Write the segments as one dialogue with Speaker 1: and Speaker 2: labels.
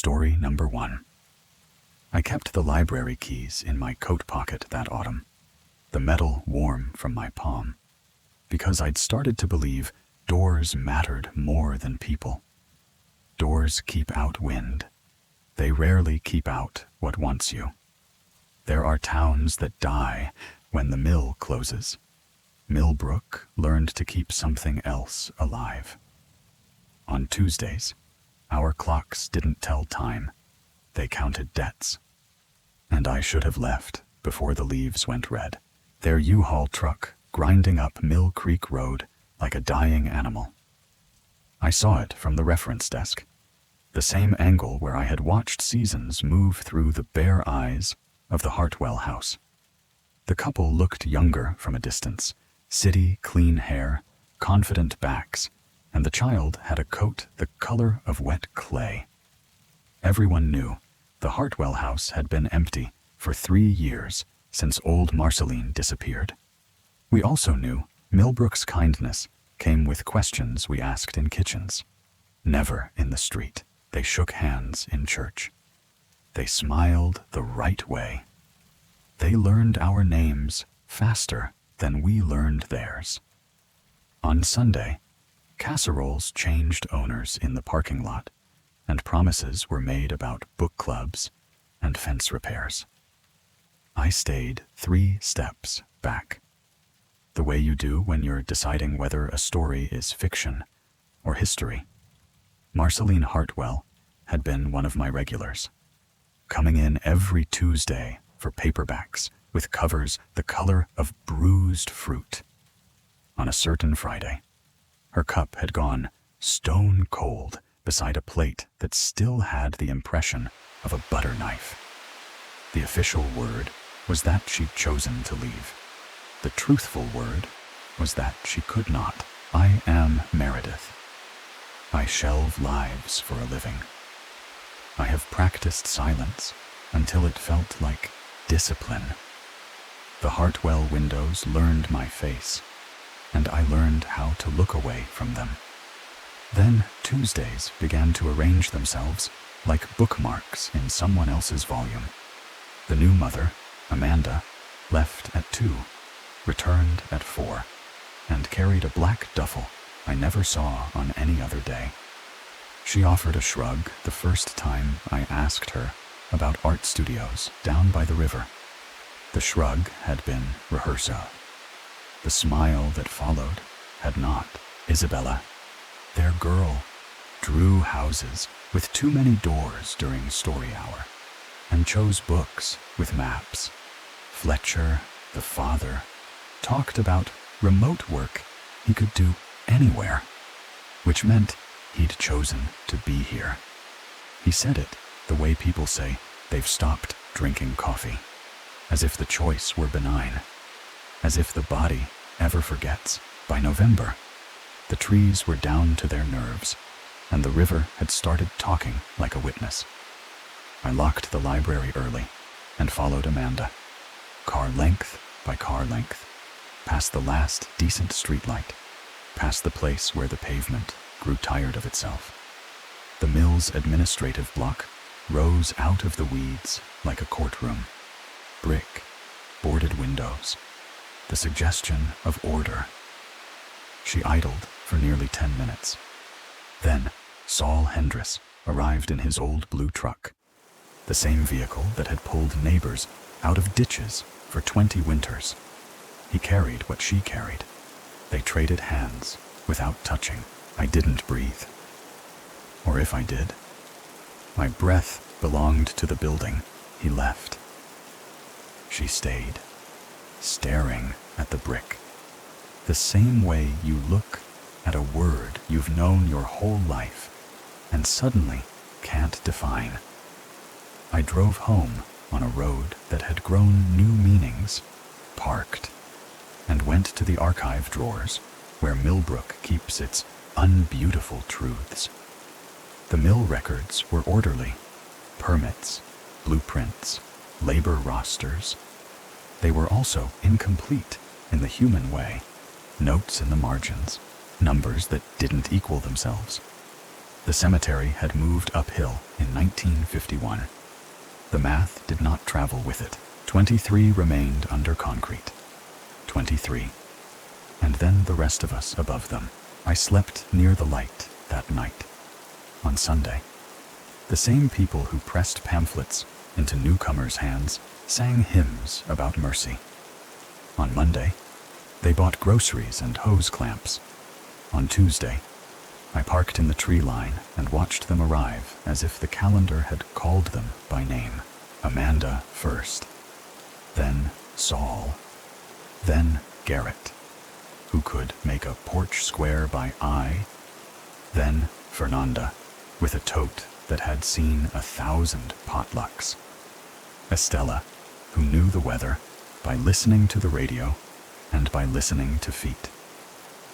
Speaker 1: Story number 1. I kept the library keys in my coat pocket that autumn, the metal warm from my palm, because I'd started to believe doors mattered more than people. Doors keep out wind. They rarely keep out what wants you. There are towns that die when the mill closes. Millbrook learned to keep something else alive. On Tuesdays, our clocks didn't tell time. They counted debts. And I should have left before the leaves went red, their U-Haul truck grinding up Mill Creek Road like a dying animal. I saw it from the reference desk, the same angle where I had watched seasons move through the bare eyes of the Hartwell house. The couple looked younger from a distance, city clean hair, confident backs, and the child had a coat the color of wet clay. Everyone knew the Hartwell house had been empty for 3 years since old Marceline disappeared. We also knew Millbrook's kindness came with questions we asked in kitchens. Never in the street. They shook hands in church. They smiled the right way. They learned our names faster than we learned theirs. On Sunday, casseroles changed owners in the parking lot, and promises were made about book clubs and fence repairs. I stayed 3 steps back, the way you do when you're deciding whether a story is fiction or history. Marceline Hartwell had been one of my regulars, coming in every Tuesday for paperbacks with covers the color of bruised fruit. On a certain Friday, her cup had gone stone cold beside a plate that still had the impression of a butter knife. The official word was that she'd chosen to leave. The truthful word was that she could not. I am Meredith. I shelve lives for a living. I have practiced silence until it felt like discipline. The Hartwell windows learned my face, and I learned how to look away from them. Then Tuesdays began to arrange themselves like bookmarks in someone else's volume. The new mother, Amanda, left at 2, returned at 4, and carried a black duffel I never saw on any other day. She offered a shrug the first time I asked her about art studios down by the river. The shrug had been rehearsal. The smile that followed had not. Isabella, their girl, drew houses with too many doors during story hour and chose books with maps. Fletcher, the father, talked about remote work he could do anywhere, which meant he'd chosen to be here. He said it the way people say they've stopped drinking coffee, as if the choice were benign, as if the body ever forgets. By November, the trees were down to their nerves, and the river had started talking like a witness. I locked the library early and followed Amanda, car length by car length, past the last decent streetlight, past the place where the pavement grew tired of itself. The mill's administrative block rose out of the weeds like a courtroom. Brick, boarded windows, the suggestion of order. She idled for nearly 10 minutes. Then Saul Hendris arrived in his old blue truck, the same vehicle that had pulled neighbors out of ditches for 20 winters. He carried what she carried. They traded hands without touching. I didn't breathe. Or if I did, my breath belonged to the building he left. She stayed, staring at the brick, the same way you look at a word you've known your whole life and suddenly can't define. I drove home on a road that had grown new meanings, parked, and went to the archive drawers where Millbrook keeps its unbeautiful truths. The mill records were orderly: permits, blueprints, labor rosters. They were also incomplete in the human way: notes in the margins, numbers that didn't equal themselves. The cemetery had moved uphill in 1951. The math did not travel with it. 23 remained under concrete. 23. And then the rest of us above them. I slept near the light that night. On Sunday, the same people who pressed pamphlets into newcomers' hands sang hymns about mercy. On Monday, they bought groceries and hose clamps. On Tuesday, I parked in the tree line and watched them arrive as if the calendar had called them by name. Amanda first, then Saul, then Garrett, who could make a porch square by eye, then Fernanda, with a tote that had seen 1,000 potlucks. Estella, who knew the weather by listening to the radio and by listening to feet.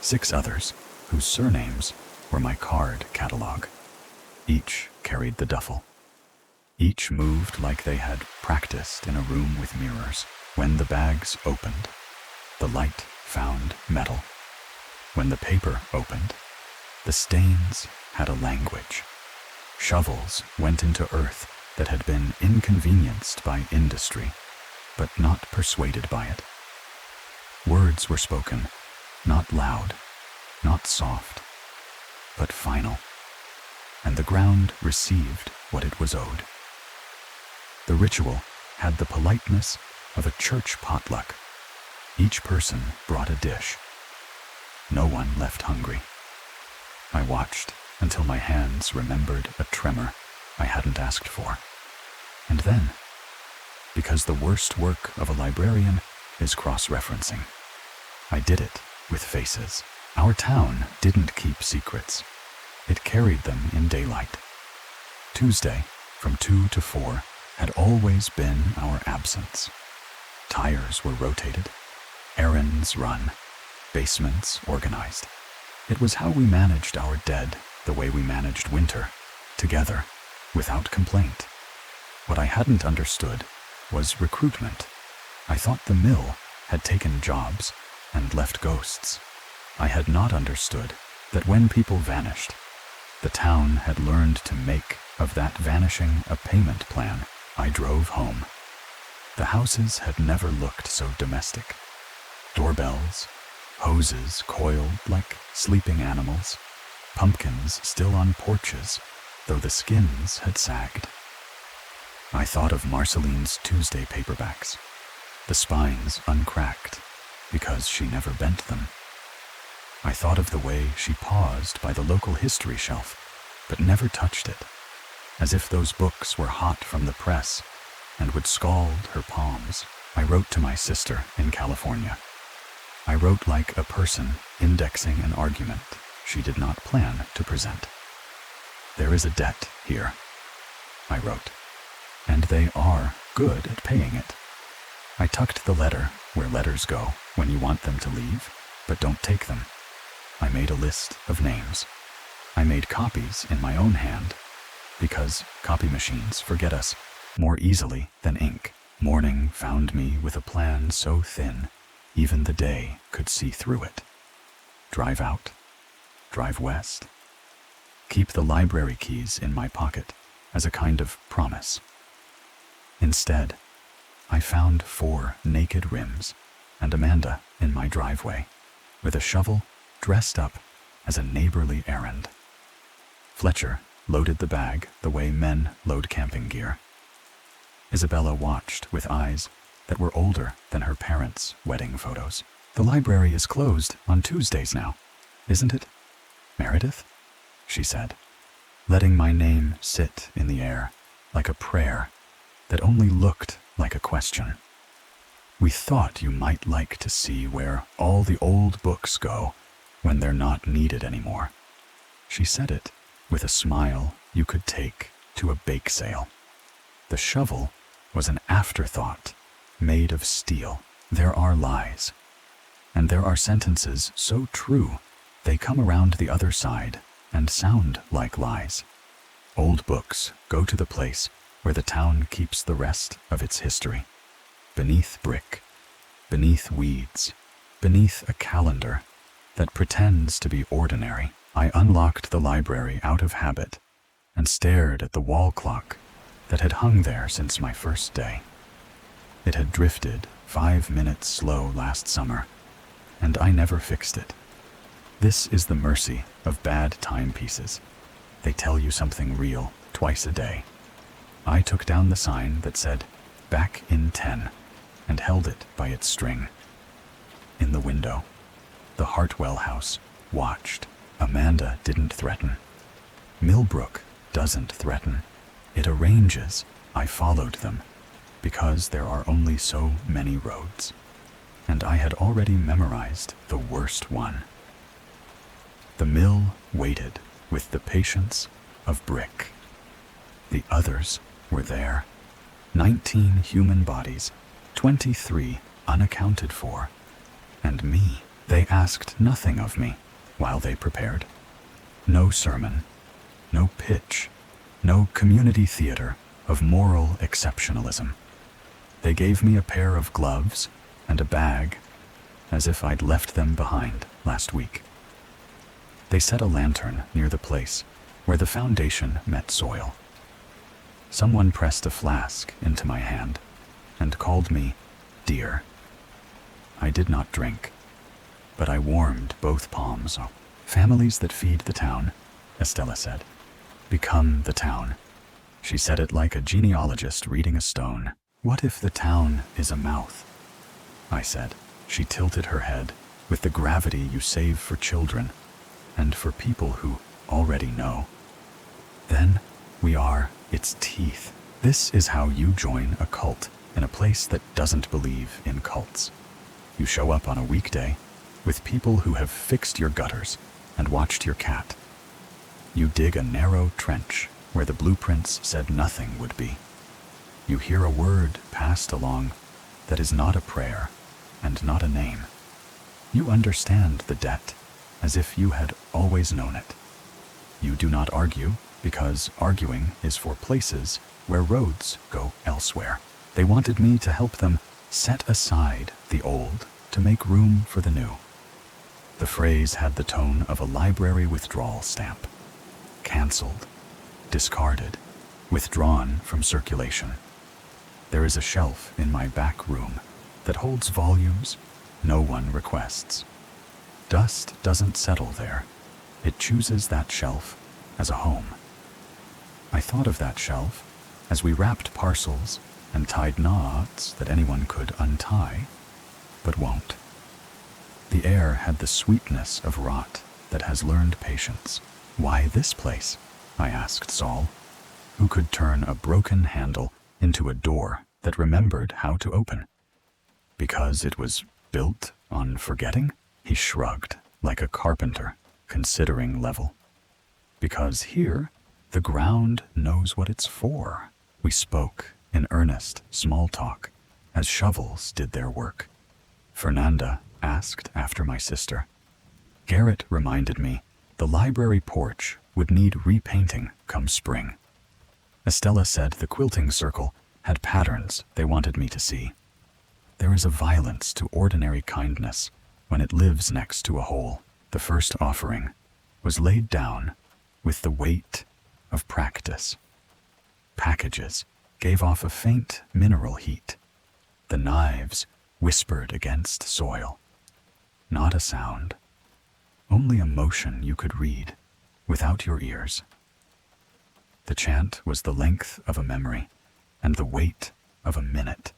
Speaker 1: 6 others whose surnames were my card catalog. Each carried the duffel. Each moved like they had practiced in a room with mirrors. When the bags opened, the light found metal. When the paper opened, the stains had a language. Shovels went into earth that had been inconvenienced by industry, but not persuaded by it. Words were spoken, not loud, not soft, but final, and the ground received what it was owed. The ritual had the politeness of a church potluck. Each person brought a dish. No one left hungry. I watched until my hands remembered a tremor I hadn't asked for. And then, because the worst work of a librarian is cross-referencing, I did it with faces. Our town didn't keep secrets. It carried them in daylight. Tuesday, from 2 to 4, had always been our absence. Tires were rotated, errands run, basements organized. It was how we managed our dead, the way we managed winter, together, without complaint. What I hadn't understood was recruitment. I thought the mill had taken jobs and left ghosts. I had not understood that when people vanished, the town had learned to make of that vanishing a payment plan. I drove home. The houses had never looked so domestic. Doorbells, hoses coiled like sleeping animals, pumpkins still on porches, though the skins had sagged. I thought of Marceline's Tuesday paperbacks, the spines uncracked because she never bent them. I thought of the way she paused by the local history shelf, but never touched it, as if those books were hot from the press and would scald her palms. I wrote to my sister in California. I wrote like a person indexing an argument she did not plan to present. There is a debt here, I wrote, and they are good at paying it. I tucked the letter where letters go when you want them to leave, but don't take them. I made a list of names. I made copies in my own hand, because copy machines forget us more easily than ink. Morning found me with a plan so thin, even the day could see through it. Drive out, drive west. Keep the library keys in my pocket as a kind of promise. Instead, I found 4 naked rims and Amanda in my driveway, with a shovel dressed up as a neighborly errand. Fletcher loaded the bag the way men load camping gear. Isabella watched with eyes that were older than her parents' wedding photos. The library is closed on Tuesdays now, isn't it, Meredith? She said, letting my name sit in the air like a prayer that only looked like a question. We thought you might like to see where all the old books go when they're not needed anymore. She said it with a smile you could take to a bake sale. The shovel was an afterthought made of steel. There are lies, and there are sentences so true they come around the other side and sound like lies. Old books go to the place where the town keeps the rest of its history. Beneath brick, beneath weeds, beneath a calendar that pretends to be ordinary. I unlocked the library out of habit and stared at the wall clock that had hung there since my first day. It had drifted 5 minutes slow last summer, and I never fixed it. This is the mercy of bad timepieces. They tell you something real twice a day. I took down the sign that said, "Back in 10," and held it by its string. In the window, the Hartwell house watched. Amanda didn't threaten. Millbrook doesn't threaten. It arranges. I followed them, because there are only so many roads, and I had already memorized the worst one. The mill waited with the patience of brick. The others were there. 19 human bodies, 23 unaccounted for, and me. They asked nothing of me while they prepared. No sermon, no pitch, no community theater of moral exceptionalism. They gave me a pair of gloves and a bag, as if I'd left them behind last week. They set a lantern near the place where the foundation met soil. Someone pressed a flask into my hand and called me dear. I did not drink, but I warmed both palms. Families that feed the town, Estella said, become the town. She said it like a genealogist reading a stone. What if the town is a mouth? I said. She tilted her head with the gravity you save for children and for people who already know. Then we are its teeth. This is how you join a cult in a place that doesn't believe in cults. You show up on a weekday with people who have fixed your gutters and watched your cat. You dig a narrow trench where the blueprints said nothing would be. You hear a word passed along that is not a prayer and not a name. You understand the debt as if you had always known it. You do not argue because arguing is for places where roads go elsewhere. They wanted me to help them set aside the old to make room for the new. The phrase had the tone of a library withdrawal stamp. Cancelled, discarded, withdrawn from circulation. There is a shelf in my back room that holds volumes no one requests. Dust doesn't settle there. It chooses that shelf as a home. I thought of that shelf as we wrapped parcels and tied knots that anyone could untie, but won't. The air had the sweetness of rot that has learned patience. Why this place? I asked Saul, who could turn a broken handle into a door that remembered how to open. Because it was built on forgetting? He shrugged like a carpenter considering level. Because here, the ground knows what it's for. We spoke in earnest small talk as shovels did their work. Fernanda asked after my sister. Garrett reminded me the library porch would need repainting come spring. Estella said the quilting circle had patterns they wanted me to see. There is a violence to ordinary kindness when it lives next to a hole. The first offering was laid down with the weight of practice. Packages gave off a faint mineral heat. The knives whispered against soil. Not a sound. Only a motion you could read without your ears. The chant was the length of a memory and the weight of a minute.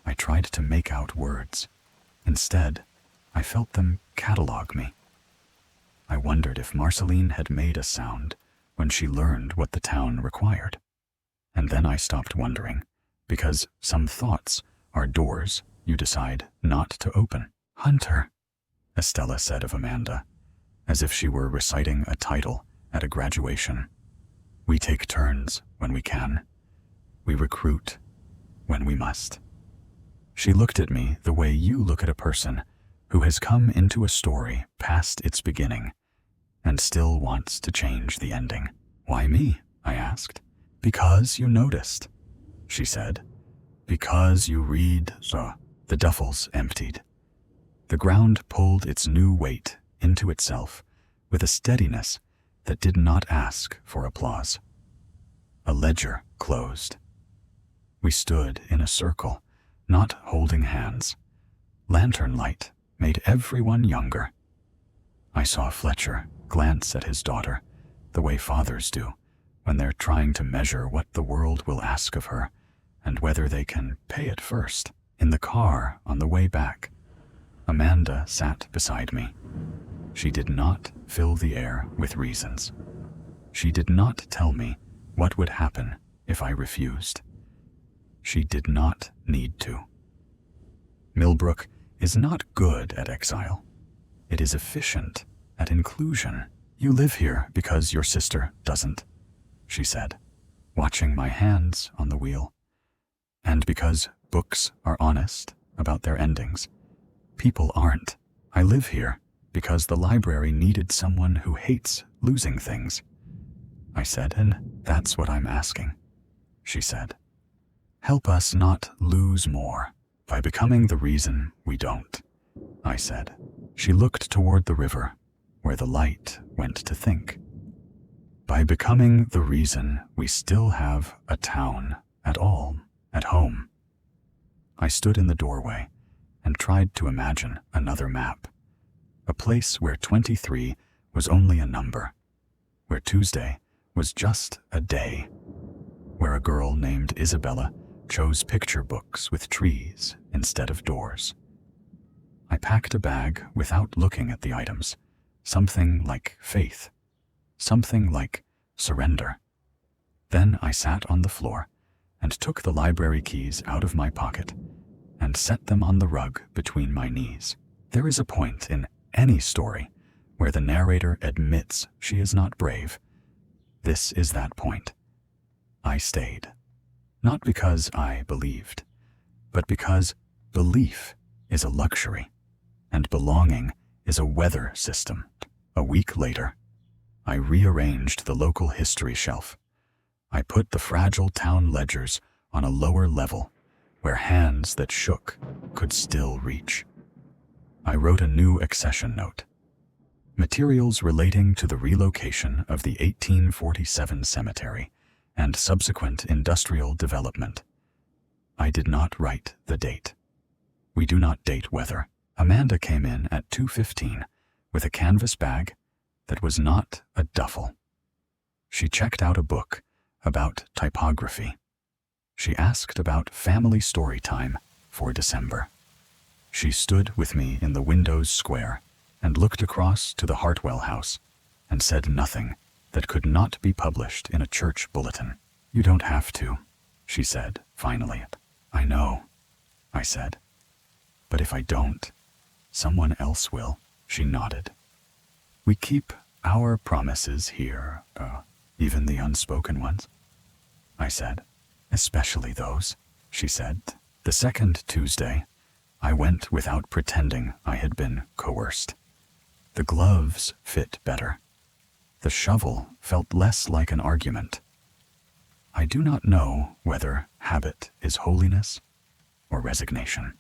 Speaker 1: I tried to make out words. Instead, I felt them catalog me. I wondered if Marceline had made a sound when she learned what the town required. And then I stopped wondering, because some thoughts are doors you decide not to open. Hunter, Estella said of Amanda, as if she were reciting a title at a graduation. We take turns when we can. We recruit when we must. She looked at me the way you look at a person who has come into a story past its beginning and still wants to change the ending. Why me? I asked. Because you noticed, she said. Because you read the duffels emptied. The ground pulled its new weight into itself with a steadiness that did not ask for applause. A ledger closed. We stood in a circle, not holding hands. Lantern light made everyone younger. I saw Fletcher glance at his daughter, the way fathers do when they're trying to measure what the world will ask of her and whether they can pay it first. In the car on the way back, Amanda sat beside me. She did not fill the air with reasons. She did not tell me what would happen if I refused. She did not need to. Millbrook is not good at exile. It is efficient at inclusion. You live here because your sister doesn't, she said, watching my hands on the wheel. And because books are honest about their endings. People aren't. I live here because the library needed someone who hates losing things. I said, and that's what I'm asking, she said. Help us not lose more by becoming the reason we don't, I said. She looked toward the river, where the light went to think. By becoming the reason we still have a town at all, at home. I stood in the doorway and tried to imagine another map. A place where 23 was only a number, where Tuesday was just a day, where a girl named Isabella chose picture books with trees instead of doors. I packed a bag without looking at the items, something like faith, something like surrender. Then I sat on the floor and took the library keys out of my pocket and set them on the rug between my knees. There is a point in any story where the narrator admits she is not brave. This is that point. I stayed. Not because I believed, but because belief is a luxury, and belonging is a weather system. A week later, I rearranged the local history shelf. I put the fragile town ledgers on a lower level, where hands that shook could still reach. I wrote a new accession note. Materials relating to the relocation of the 1847 cemetery and subsequent industrial development. I did not write the date. We do not date weather. Amanda came in at 2:15 with a canvas bag that was not a duffel. She checked out a book about typography. She asked about family story time for December. She stood with me in the window's square and looked across to the Hartwell house and said nothing that could not be published in a church bulletin. You don't have to, she said finally. I know, I said. But if I don't, someone else will, she nodded. We keep our promises here, even the unspoken ones, I said. Especially those, she said. The second Tuesday, I went without pretending I had been coerced. The gloves fit better. The shovel felt less like an argument. I do not know whether habit is holiness or resignation.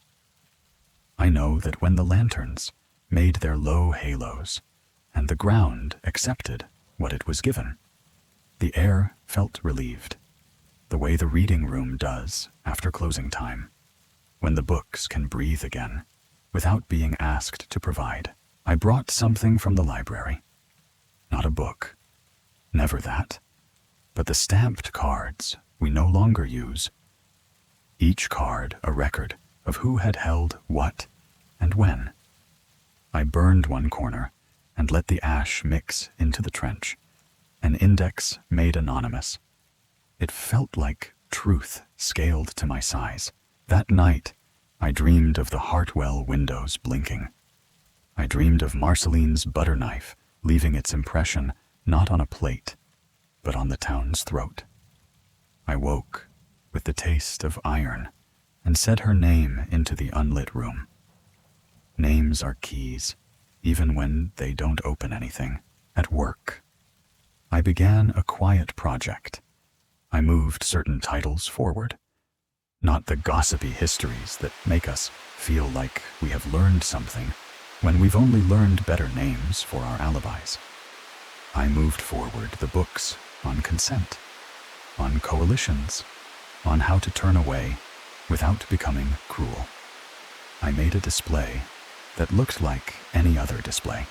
Speaker 1: I know that when the lanterns made their low halos and the ground accepted what it was given, the air felt relieved, the way the reading room does after closing time, when the books can breathe again without being asked to provide. I brought something from the library. Not a book, never that, but the stamped cards we no longer use. Each card a record of who had held what and when. I burned one corner and let the ash mix into the trench, an index made anonymous. It felt like truth scaled to my size. That night, I dreamed of the Hartwell windows blinking. I dreamed of Marceline's butter knife leaving its impression not on a plate, but on the town's throat. I woke with the taste of iron and said her name into the unlit room. Names are keys, even when they don't open anything. At work, I began a quiet project. I moved certain titles forward, not the gossipy histories that make us feel like we have learned something when we've only learned better names for our alibis. I moved forward the books on consent, on coalitions, on how to turn away without becoming cruel. I made a display that looked like any other display.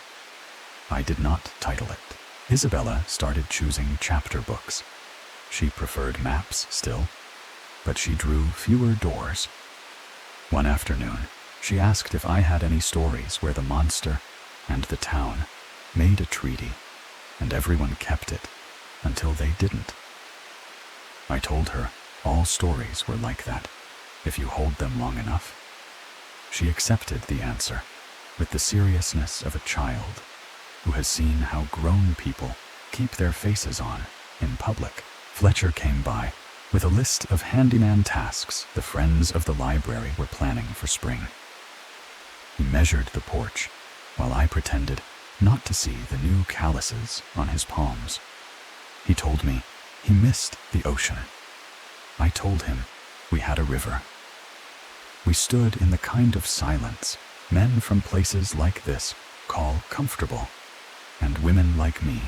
Speaker 1: I did not title it. Isabella started choosing chapter books. She preferred maps still, but she drew fewer doors. One afternoon, she asked if I had any stories where the monster and the town made a treaty, and everyone kept it until they didn't. I told her all stories were like that, if you hold them long enough. She accepted the answer with the seriousness of a child who has seen how grown people keep their faces on in public. Fletcher came by with a list of handyman tasks the friends of the library were planning for spring. He measured the porch while I pretended not to see the new calluses on his palms. He told me he missed the ocean. I told him we had a river. We stood in the kind of silence men from places like this call comfortable, and women like me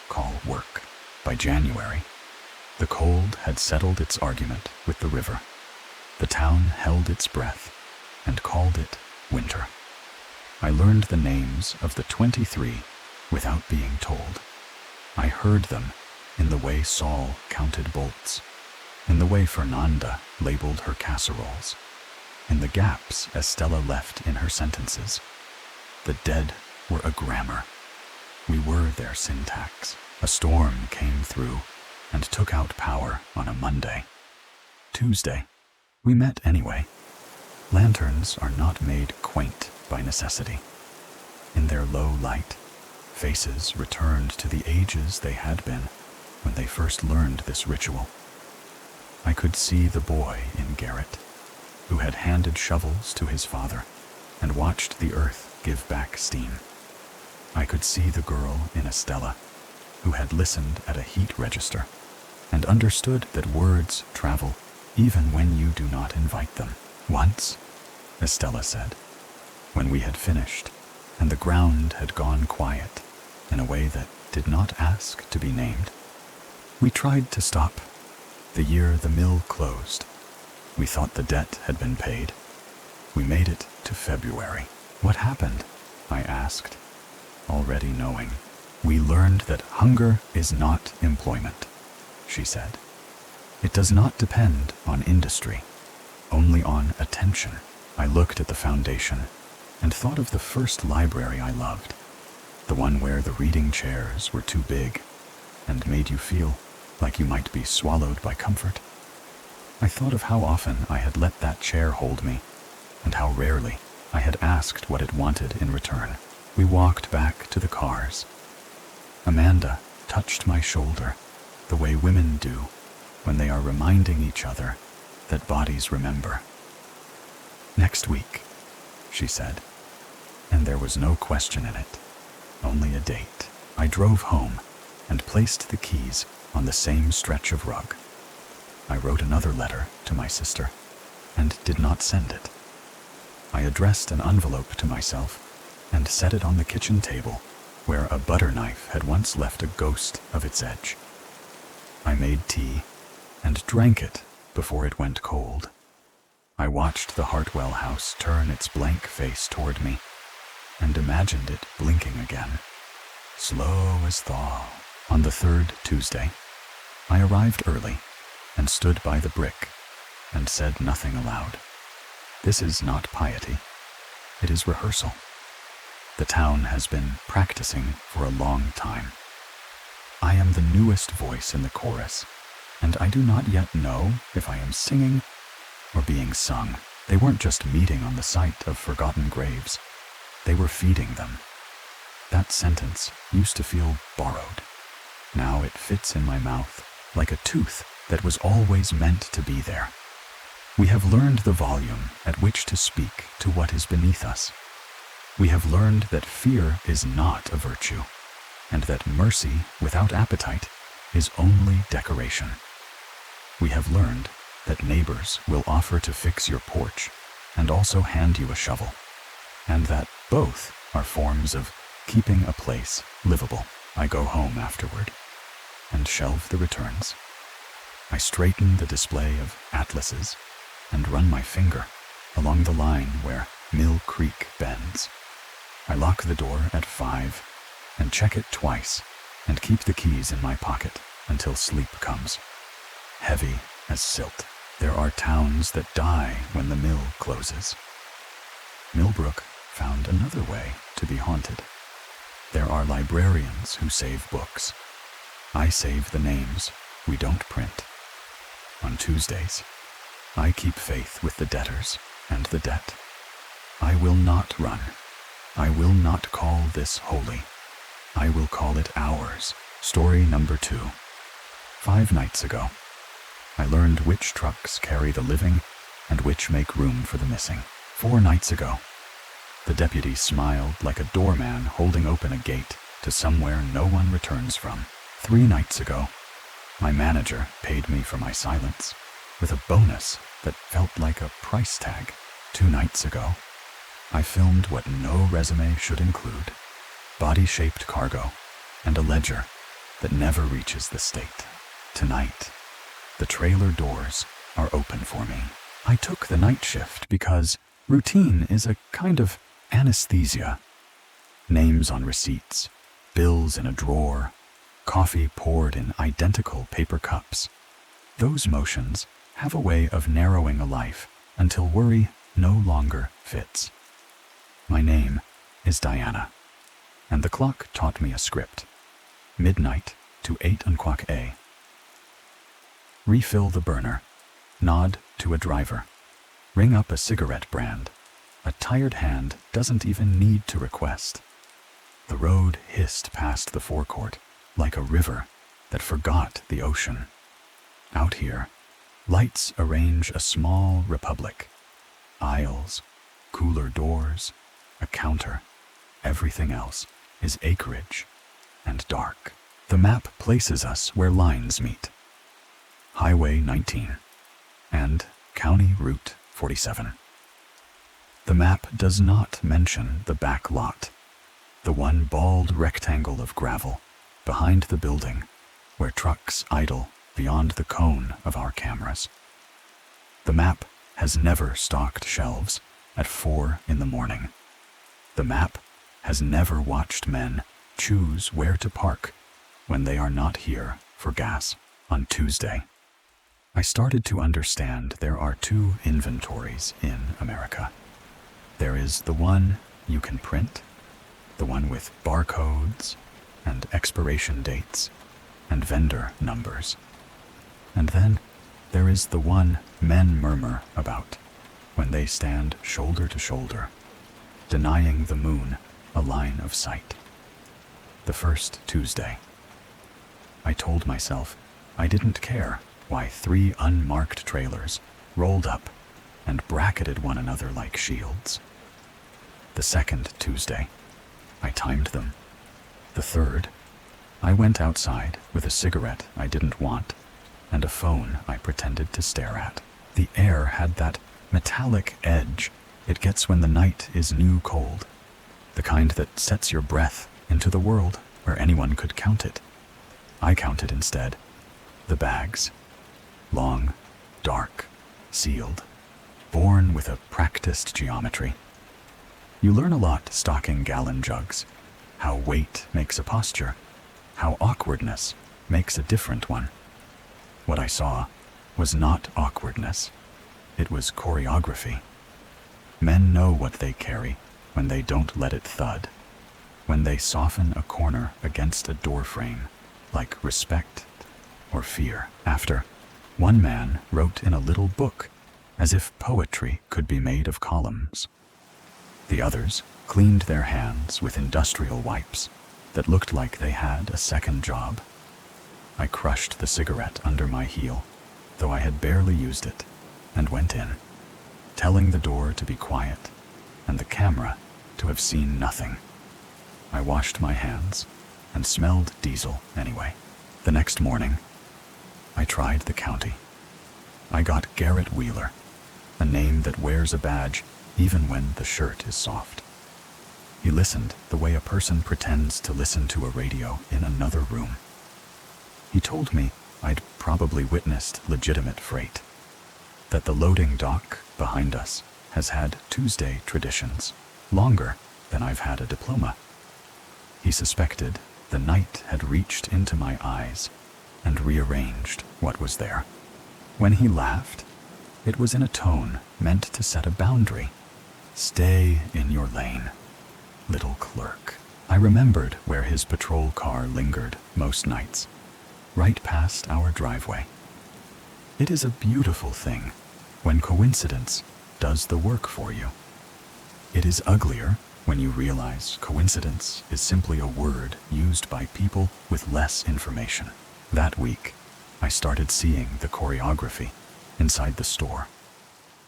Speaker 1: call work. By January, the cold had settled its argument with the river. The town held its breath and called it winter. I learned the names of the 23 without being told. I heard them in the way Saul counted bolts, in the way Fernanda labeled her casseroles, in the gaps Estella left in her sentences. The dead were a grammar. We were their syntax. A storm came through and took out power on a Monday. Tuesday, we met anyway. Lanterns are not made quaint by necessity. In their low light, faces returned to the ages they had been when they first learned this ritual. I could see the boy in Garrett, who had handed shovels to his father and watched the earth give back steam. I could see the girl in Estella, who had listened at a heat register and understood that words travel even when you do not invite them. Once, Estella said, when we had finished and the ground had gone quiet in a way that did not ask to be named, we tried to stop. The year the mill closed, we thought the debt had been paid. We made it to February. What happened? I asked, already knowing. We learned that hunger is not employment, she said. It does not depend on industry, only on attention. I looked at the foundation and thought of the first library I loved, the one where the reading chairs were too big and made you feel like you might be swallowed by comfort. I thought of how often I had let that chair hold me and how rarely I had asked what it wanted in return. We walked back to the cars. Amanda touched my shoulder the way women do when they are reminding each other that bodies remember. Next week, she said, and there was no question in it, only a date. I drove home and placed the keys on the same stretch of rug. I wrote another letter to my sister and did not send it. I addressed an envelope to myself and set it on the kitchen table where a butter knife had once left a ghost of its edge. I made tea and drank it before it went cold. I watched the Hartwell house turn its blank face toward me and imagined it blinking again, slow as thaw. On the third Tuesday, I arrived early and stood by the brick and said nothing aloud. This is not piety. It is rehearsal. The town has been practicing for a long time. I am the newest voice in the chorus, and I do not yet know if I am singing or being sung. They weren't just meeting on the site of forgotten graves. They were feeding them. That sentence used to feel borrowed. Now it fits in my mouth like a tooth that was always meant to be there. We have learned the volume at which to speak to what is beneath us. We have learned that fear is not a virtue, and that mercy without appetite is only decoration. We have learned that neighbors will offer to fix your porch and also hand you a shovel, and that both are forms of keeping a place livable. I go home afterward and shelve the returns. I straighten the display of atlases and run my finger along the line where Mill Creek bends. I lock the door at 5 and check it twice and keep the keys in my pocket until sleep comes. Heavy as silt, there are towns that die when the mill closes. Millbrook found another way to be haunted. There are librarians who save books. I save the names we don't print. On Tuesdays, I keep faith with the debtors and the debt. I will not run. I will not call this holy. I will call it ours. Story number 2. 5 nights ago, I learned which trucks carry the living and which make room for the missing. 4 nights ago, the deputy smiled like a doorman holding open a gate to somewhere no one returns from. 3 nights ago, my manager paid me for my silence with a bonus that felt like a price tag. 2 nights ago, I filmed what no resume should include: body-shaped cargo and a ledger that never reaches the state. Tonight, the trailer doors are open for me. I took the night shift because routine is a kind of anesthesia. Names on receipts, bills in a drawer, coffee poured in identical paper cups. Those motions have a way of narrowing a life until worry no longer fits. My name is Diana, and the clock taught me a script. Midnight to 8 o'clock A. Refill the burner. Nod to a driver. Ring up a cigarette brand. A tired hand doesn't even need to request. The road hissed past the forecourt like a river that forgot the ocean. Out here, lights arrange a small republic. Aisles, cooler doors, a counter. Everything else is acreage and dark. The map places us where lines meet. Highway 19 and County Route 47. The map does not mention the back lot, the one bald rectangle of gravel behind the building where trucks idle beyond the cone of our cameras. The map has never stocked shelves at 4 in the morning. The map has never watched men choose where to park when they are not here for gas. On Tuesday, I started to understand there are 2 inventories in America. There is the one you can print, the one with barcodes and expiration dates and vendor numbers. And then there is the one men murmur about when they stand shoulder to shoulder, denying the moon a line of sight. The first Tuesday, I told myself I didn't care why 3 unmarked trailers rolled up and bracketed one another like shields. The second Tuesday, I timed them. The third, I went outside with a cigarette I didn't want and a phone I pretended to stare at. The air had that metallic edge it gets when the night is new cold, the kind that sets your breath into the world where anyone could count it. I counted instead the bags. Long, dark, sealed, born with a practiced geometry. You learn a lot stocking gallon jugs, how weight makes a posture, how awkwardness makes a different one. What I saw was not awkwardness. It was choreography. Men know what they carry when they don't let it thud, when they soften a corner against a doorframe, like respect or fear. After, one man wrote in a little book, as if poetry could be made of columns. The others cleaned their hands with industrial wipes that looked like they had a second job. I crushed the cigarette under my heel, though I had barely used it, and went in, telling the door to be quiet and the camera to have seen nothing. I washed my hands and smelled diesel anyway. The next morning, I tried the county. I got Garrett Wheeler, a name that wears a badge even when the shirt is soft. He listened the way a person pretends to listen to a radio in another room. He told me I'd probably witnessed legitimate freight, that the loading dock behind us has had Tuesday traditions longer than I've had a diploma. He suspected the night had reached into my eyes and rearranged what was there. When he laughed, it was in a tone meant to set a boundary. Stay in your lane, little clerk. I remembered where his patrol car lingered most nights, right past our driveway. It is a beautiful thing when coincidence does the work for you. It is uglier when you realize coincidence is simply a word used by people with less information. That week, I started seeing the choreography inside the store.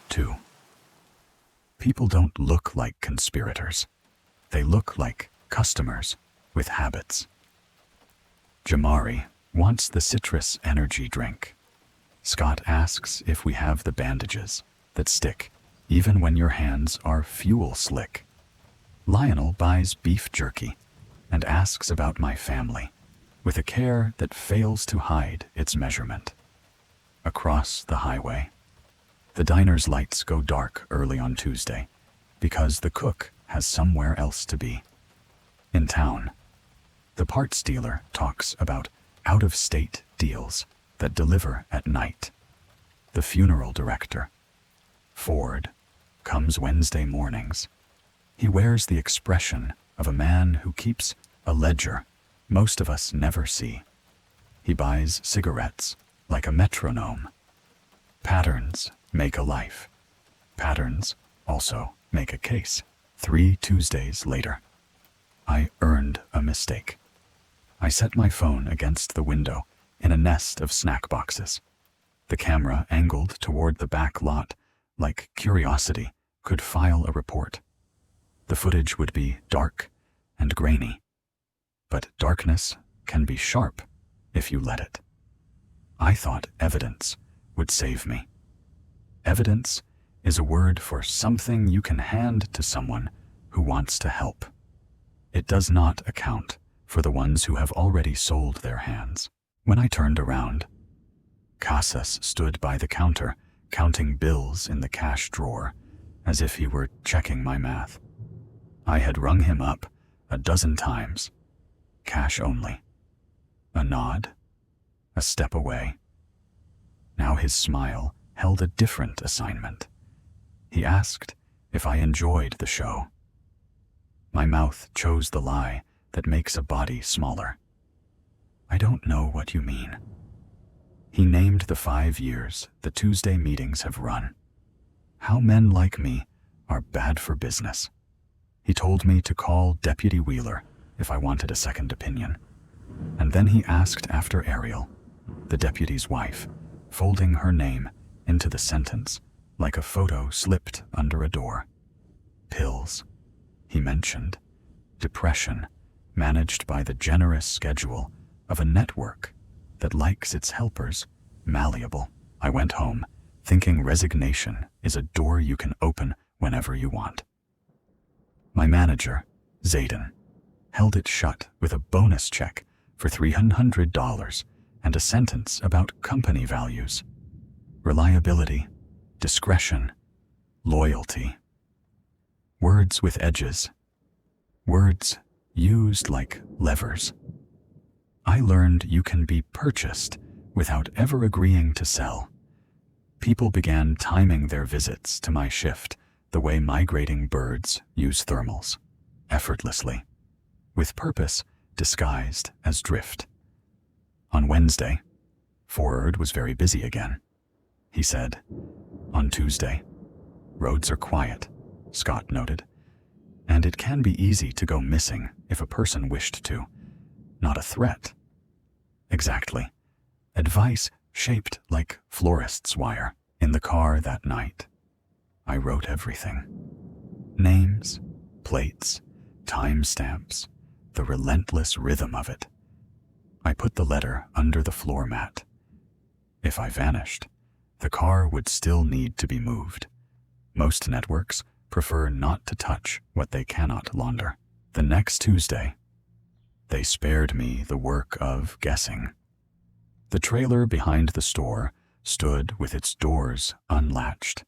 Speaker 1: 2. People don't look like conspirators. They look like customers with habits. Jamari wants the citrus energy drink. Scott asks if we have the bandages that stick even when your hands are fuel slick. Lionel buys beef jerky and asks about my family with a care that fails to hide its measurement. Across the highway, the diner's lights go dark early on Tuesday because the cook has somewhere else to be. In town, the parts dealer talks about out-of-state deals that deliver at night. The funeral director, Ford, comes Wednesday mornings. He wears the expression of a man who keeps a ledger most of us never see. He buys cigarettes like a metronome. Patterns make a life. Patterns also make a case. 3 Tuesdays later, I earned a mistake. I set my phone against the window in a nest of snack boxes. The camera angled toward the back lot like curiosity could file a report. The footage would be dark and grainy, but darkness can be sharp if you let it. I thought evidence would save me. Evidence is a word for something you can hand to someone who wants to help. It does not account for the ones who have already sold their hands. When I turned around, Casas stood by the counter, counting bills in the cash drawer, as if he were checking my math. I had rung him up a dozen times. Cash only. A nod, a step away. Now his smile held a different assignment. He asked if I enjoyed the show. My mouth chose the lie that makes a body smaller. I don't know what you mean. He named the 5 years the Tuesday meetings have run. How men like me are bad for business. He told me to call Deputy Wheeler if I wanted a second opinion. And then he asked after Ariel, the deputy's wife, folding her name into the sentence like a photo slipped under a door. Pills, he mentioned. Depression, managed by the generous schedule of a network that likes its helpers malleable. I went home, thinking resignation is a door you can open whenever you want. My manager, Zayden, held it shut with a bonus check for $300 and a sentence about company values. Reliability, discretion, loyalty. Words with edges. Words used like levers. I learned you can be purchased without ever agreeing to sell. People began timing their visits to my shift the way migrating birds use thermals, effortlessly, with purpose disguised as drift. On Wednesday, Ford was very busy again. He said, "On Tuesday, roads are quiet," Scott noted, "and it can be easy to go missing if a person wished to, not a threat." Exactly. Advice shaped like florist's wire. In the car that night, I wrote everything. Names, plates, timestamps, the relentless rhythm of it. I put the letter under the floor mat. If I vanished, the car would still need to be moved. Most networks prefer not to touch what they cannot launder. The next Tuesday, they spared me the work of guessing. The trailer behind the store stood with its doors unlatched,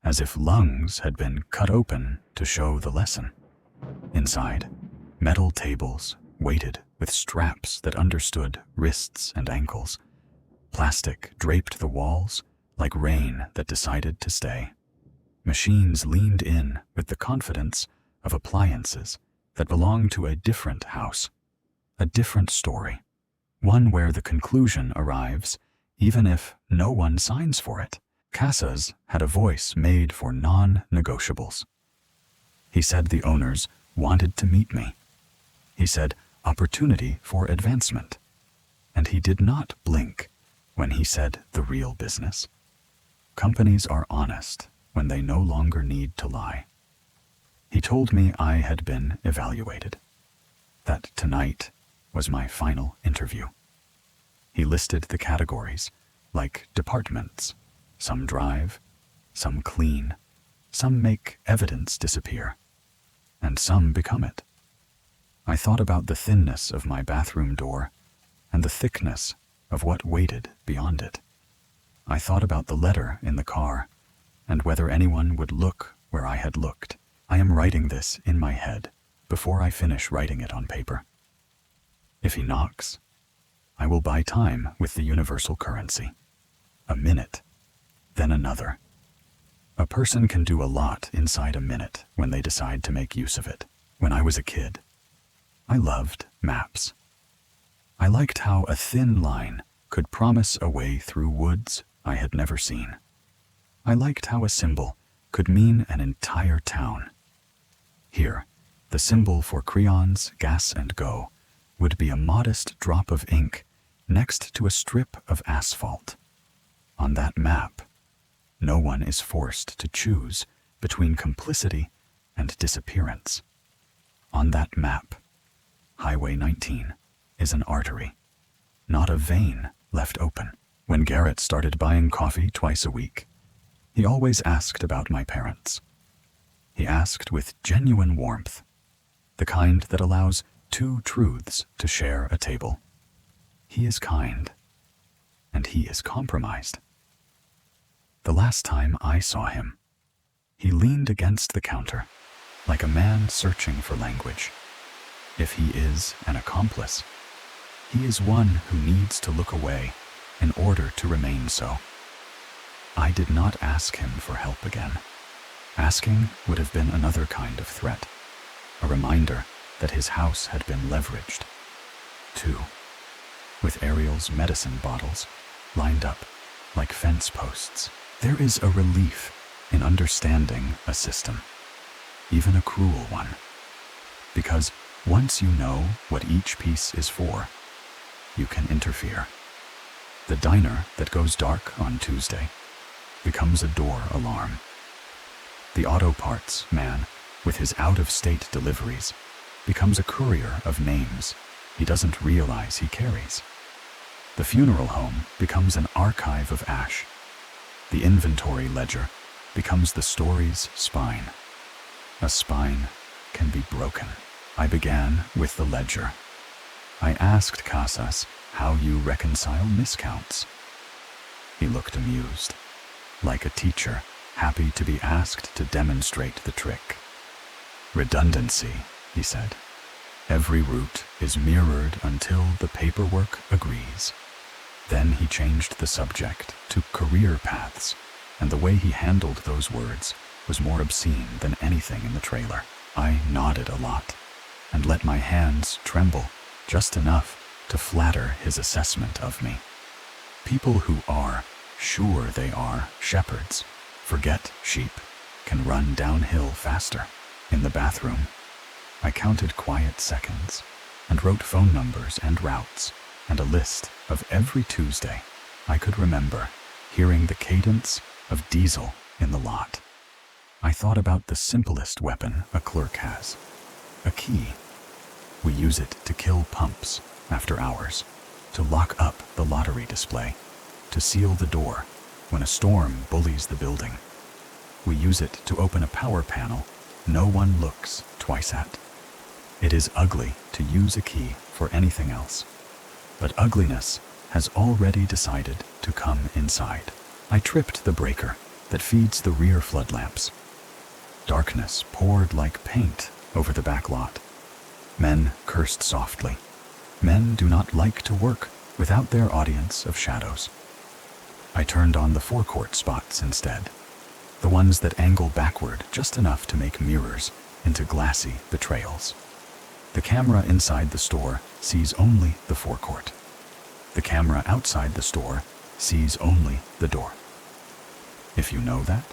Speaker 1: as if lungs had been cut open to show the lesson. Inside, metal tables weighted with straps that understood wrists and ankles. Plastic draped the walls like rain that decided to stay. Machines leaned in with the confidence of appliances that belonged to a different house, a different story, one where the conclusion arrives even if no one signs for it. Casas had a voice made for non-negotiables. He said the owners wanted to meet me. He said opportunity for advancement. And he did not blink when he said the real business. Companies are honest when they no longer need to lie. He told me I had been evaluated, that tonight was my final interview. He listed the categories, like departments. Some drive, some clean, some make evidence disappear, and some become it. I thought about the thinness of my bathroom door and the thickness of what waited beyond it. I thought about the letter in the car and whether anyone would look where I had looked. I am writing this in my head before I finish writing it on paper. If he knocks, I will buy time with the universal currency. A minute, then another. A person can do a lot inside a minute when they decide to make use of it. When I was a kid, I loved maps. I liked how a thin line could promise a way through woods I had never seen. I liked how a symbol could mean an entire town. Here, the symbol for crayons, gas, and go would be a modest drop of ink next to a strip of asphalt. On that map, no one is forced to choose between complicity and disappearance. On that map, Highway 19 is an artery, not a vein left open. When Garrett started buying coffee twice a week, he always asked about my parents. He asked with genuine warmth, the kind that allows two truths to share a table. He is kind, and he is compromised. The last time I saw him, he leaned against the counter, like a man searching for language. If he is an accomplice, he is one who needs to look away in order to remain so. I did not ask him for help again. Asking would have been another kind of threat, a reminder that his house had been leveraged. 2. With Ariel's medicine bottles lined up like fence posts. There is a relief in understanding a system, even a cruel one, because once you know what each piece is for, you can interfere. The diner that goes dark on Tuesday becomes a door alarm. The auto parts man with his out-of-state deliveries becomes a courier of names he doesn't realize he carries. The funeral home becomes an archive of ash. The inventory ledger becomes the story's spine. A spine can be broken. I began with the ledger. I asked Casas how you reconcile miscounts. He looked amused, like a teacher happy to be asked to demonstrate the trick. Redundancy, he said. Every route is mirrored until the paperwork agrees. Then he changed the subject to career paths, and the way he handled those words was more obscene than anything in the trailer. I nodded a lot and let my hands tremble just enough to flatter his assessment of me. People who are sure they are shepherds forget sheep can run downhill faster. In the bathroom, I counted quiet seconds and wrote phone numbers and routes and a list of every Tuesday I could remember hearing the cadence of diesel in the lot. I thought about the simplest weapon a clerk has, a key. We use it to kill pumps after hours, to lock up the lottery display, to seal the door when a storm bullies the building. We use it to open a power panel no one looks twice at. It is ugly to use a key for anything else, but ugliness has already decided to come inside. I tripped the breaker that feeds the rear floodlamps. Darkness poured like paint over the back lot. Men cursed softly. Men do not like to work without their audience of shadows. I turned on the forecourt spots instead, the ones that angle backward just enough to make mirrors into glassy betrayals. The camera inside the store sees only the forecourt. The camera outside the store sees only the door. If you know that,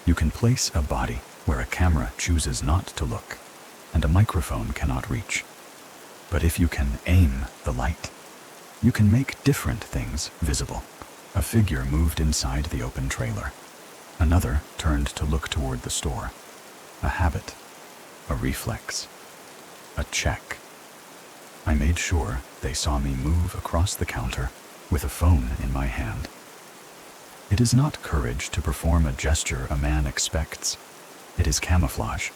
Speaker 1: you can place a body where a camera chooses not to look and a microphone cannot reach. But if you can aim the light, you can make different things visible. A figure moved inside the open trailer. Another turned to look toward the store. A habit, a reflex, a check. I made sure they saw me move across the counter with a phone in my hand. It is not courage to perform a gesture a man expects. It is camouflage.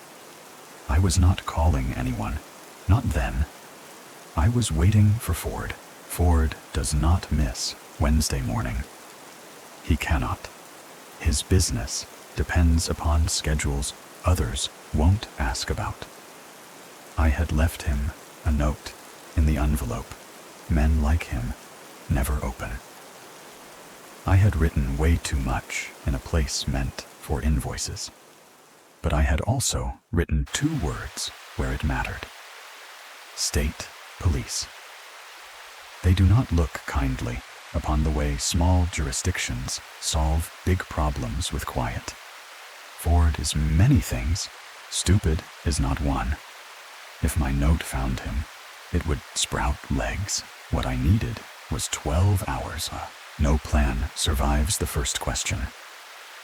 Speaker 1: I was not calling anyone, not then. I was waiting for Ford. Ford does not miss Wednesday morning. He cannot. His business depends upon schedules others won't ask about. I had left him a note in the envelope. Men like him never open. I had written way too much in a place meant for invoices, but I had also written 2 words where it mattered. State Police. They do not look kindly upon the way small jurisdictions solve big problems with quiet. Ford is many things. Stupid is not one. If my note found him, it would sprout legs. What I needed was 12 hours. No plan survives the first question.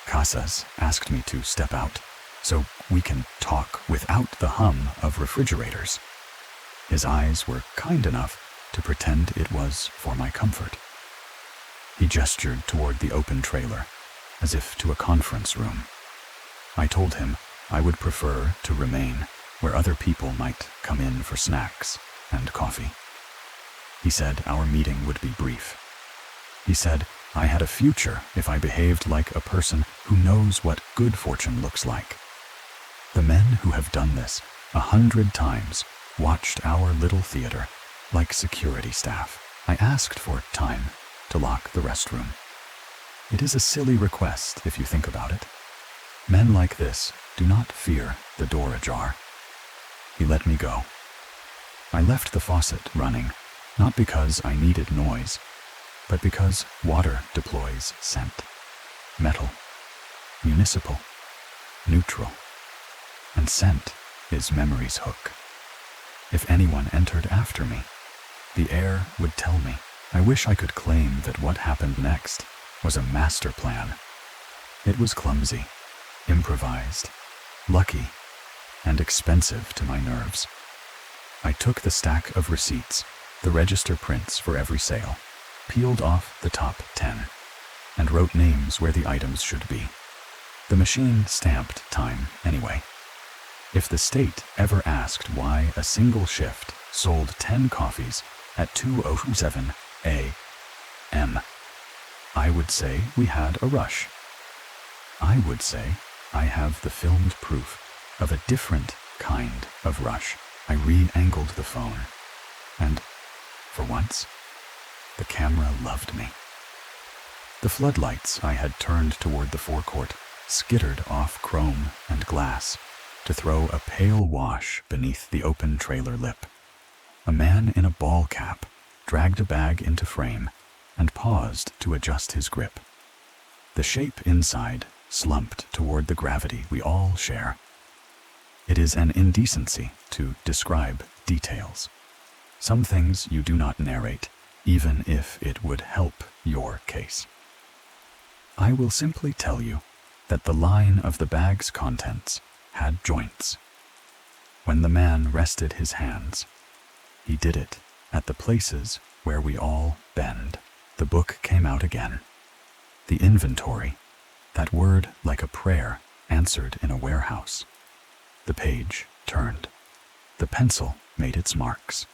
Speaker 1: Casas asked me to step out so we can talk without the hum of refrigerators. His eyes were kind enough to pretend it was for my comfort. He gestured toward the open trailer, as if to a conference room. I told him I would prefer to remain where other people might come in for snacks and coffee. He said our meeting would be brief. He said I had a future if I behaved like a person who knows what good fortune looks like. The men who have done this 100 times watched our little theater like security staff. I asked for time to lock the restroom. It is a silly request if you think about it. Men like this do not fear the door ajar. He let me go. I left the faucet running, not because I needed noise, but because water deploys scent. Metal, municipal, neutral, and scent is memory's hook. If anyone entered after me, the air would tell me. I wish I could claim that what happened next was a master plan. It was clumsy, improvised, lucky, and expensive to my nerves. I took the stack of receipts, the register prints for every sale, peeled off the top 10, and wrote names where the items should be. The machine stamped time anyway. If the state ever asked why a single shift sold 10 coffees at 2:07 a.m., I would say we had a rush. I would say I have the filmed proof of a different kind of rush. I re-angled the phone, and, for once, the camera loved me. The floodlights I had turned toward the forecourt skittered off chrome and glass to throw a pale wash beneath the open trailer lip. A man in a ball cap dragged a bag into frame and paused to adjust his grip. The shape inside slumped toward the gravity we all share. It is an indecency to describe details. Some things you do not narrate, even if it would help your case. I will simply tell you that the line of the bag's contents had joints. When the man rested his hands, he did it at the places where we all bend. The book came out again. The inventory, that word like a prayer answered in a warehouse. The page turned. The pencil made its marks.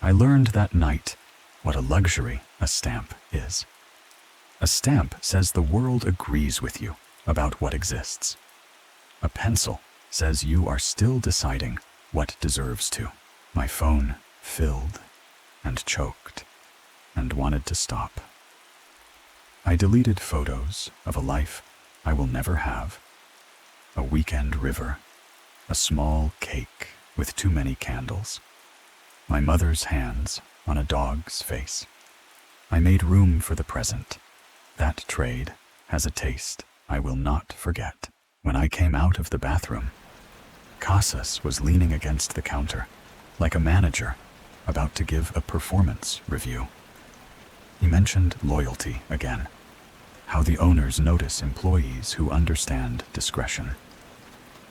Speaker 1: I learned that night what a luxury a stamp is. A stamp says the world agrees with you about what exists. A pencil says you are still deciding what deserves to. My phone filled and choked and wanted to stop. I deleted photos of a life I will never have. A weekend river, a small cake with too many candles, my mother's hands on a dog's face. I made room for the present. That trade has a taste I will not forget. When I came out of the bathroom, Casas was leaning against the counter, like a manager about to give a performance review. He mentioned loyalty again, how the owners notice employees who understand discretion.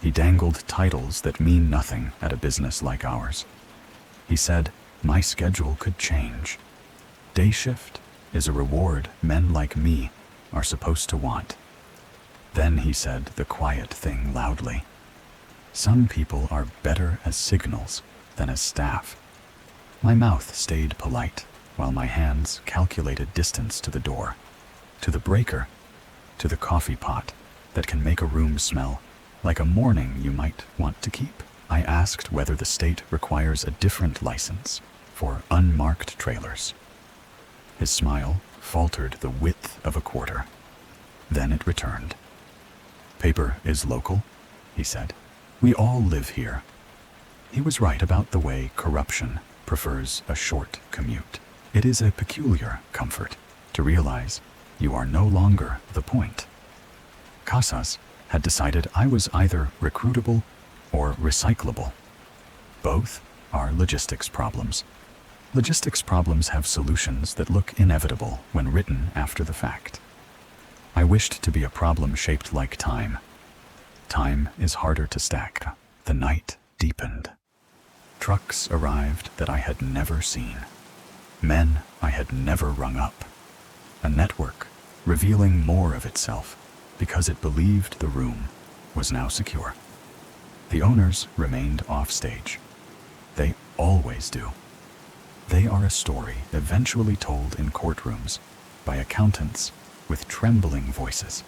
Speaker 1: He dangled titles that mean nothing at a business like ours. He said, my schedule could change. Day shift is a reward men like me are supposed to want. Then he said the quiet thing loudly. Some people are better as signals than as staff. My mouth stayed polite while my hands calculated distance to the door, to the breaker, to the coffee pot that can make a room smell like a morning you might want to keep. I asked whether the state requires a different license for unmarked trailers. His smile faltered the width of a quarter. Then it returned. Paper is local, he said. We all live here. He was right about the way corruption prefers a short commute. It is a peculiar comfort to realize you are no longer the point. Casas had decided I was either recruitable or recyclable. Both are logistics problems. Logistics problems have solutions that look inevitable when written after the fact. I wished to be a problem shaped like time. Time is harder to stack. The night deepened. Trucks arrived that I had never seen. Men I had never rung up. A network revealing more of itself because it believed the room was now secure. The owners remained offstage. They always do. They are a story eventually told in courtrooms by accountants with trembling voices.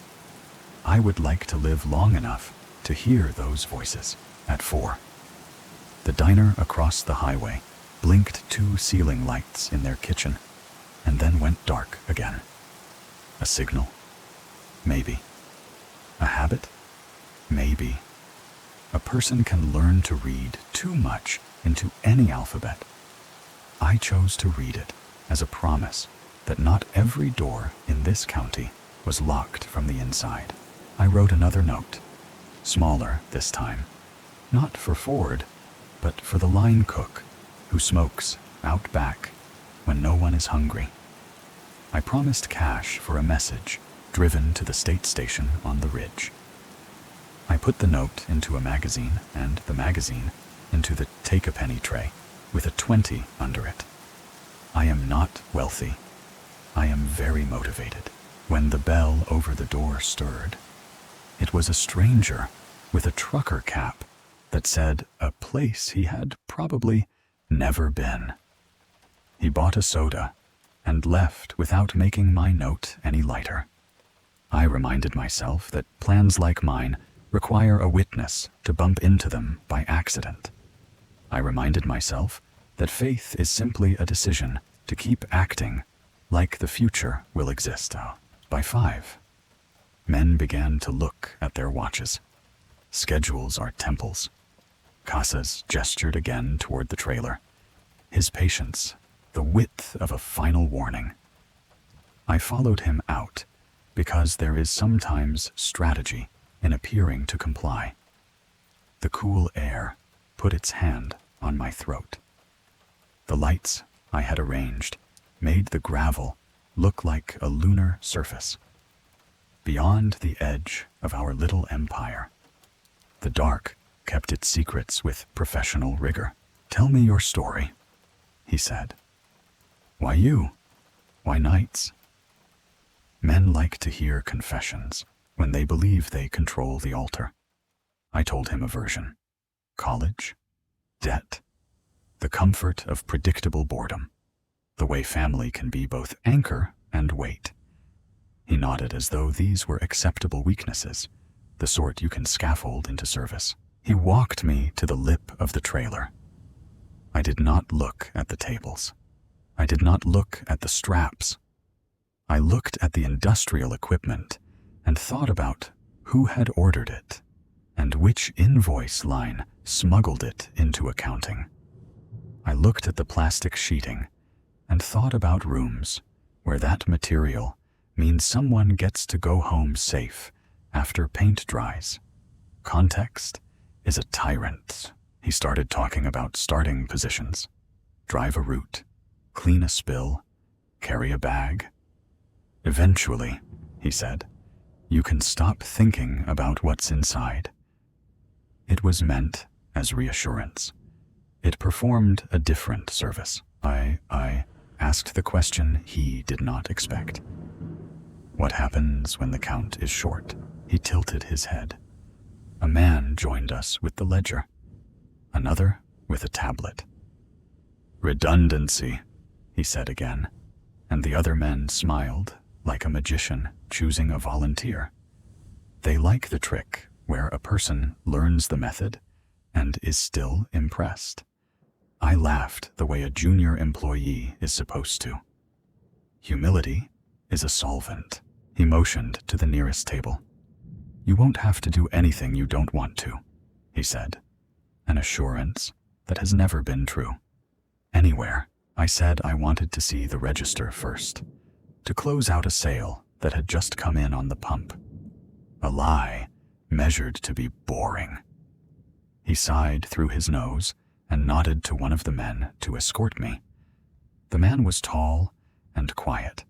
Speaker 1: I would like to live long enough to hear those voices at 4. The diner across the highway blinked 2 ceiling lights in their kitchen and then went dark again. A signal? Maybe. A habit? Maybe. A person can learn to read too much into any alphabet. I chose to read it as a promise that not every door in this county was locked from the inside. I wrote another note, smaller this time, not for Ford, but for the line cook who smokes out back when no one is hungry. I promised cash for a message driven to the state station on the ridge. I put the note into a magazine and the magazine into the take-a-penny tray with a 20 under it. I am not wealthy. I am very motivated. When the bell over the door stirred, it was a stranger with a trucker cap that said a place he had probably never been. He bought a soda and left without making my note any lighter. I reminded myself that plans like mine require a witness to bump into them by accident. I reminded myself that faith is simply a decision to keep acting like the future will exist. By 5, men began to look at their watches. Schedules are temples. Casas gestured again toward the trailer, his patience the width of a final warning. I followed him out because there is sometimes strategy in appearing to comply. The cool air put its hand on my throat. The lights I had arranged made the gravel look like a lunar surface. Beyond the edge of our little empire, the dark kept its secrets with professional rigor. Tell me your story, he said. Why you? Why nights? Men like to hear confessions when they believe they control the altar. I told him a version. College, debt, the comfort of predictable boredom, the way family can be both anchor and weight. He nodded as though these were acceptable weaknesses, the sort you can scaffold into service. He walked me to the lip of the trailer. I did not look at the tables. I did not look at the straps. I looked at the industrial equipment and thought about who had ordered it and which invoice line smuggled it into accounting. I looked at the plastic sheeting and thought about rooms where that material means someone gets to go home safe after paint dries. Context is a tyrant. He started talking about starting positions. Drive a route, clean a spill, carry a bag. Eventually, he said, you can stop thinking about what's inside. It was meant as reassurance. It performed a different service. I asked the question he did not expect. What happens when the count is short? He tilted his head. A man joined us with the ledger. Another with a tablet. Redundancy, he said again, and the other men smiled like a magician choosing a volunteer. They like the trick where a person learns the method and is still impressed. I laughed the way a junior employee is supposed to. Humility is a solvent. He motioned to the nearest table. You won't have to do anything you don't want to, he said, an assurance that has never been true. Anywhere, I said I wanted to see the register first, to close out a sale that had just come in on the pump. A lie measured to be boring. He sighed through his nose and nodded to one of the men to escort me. The man was tall and quiet,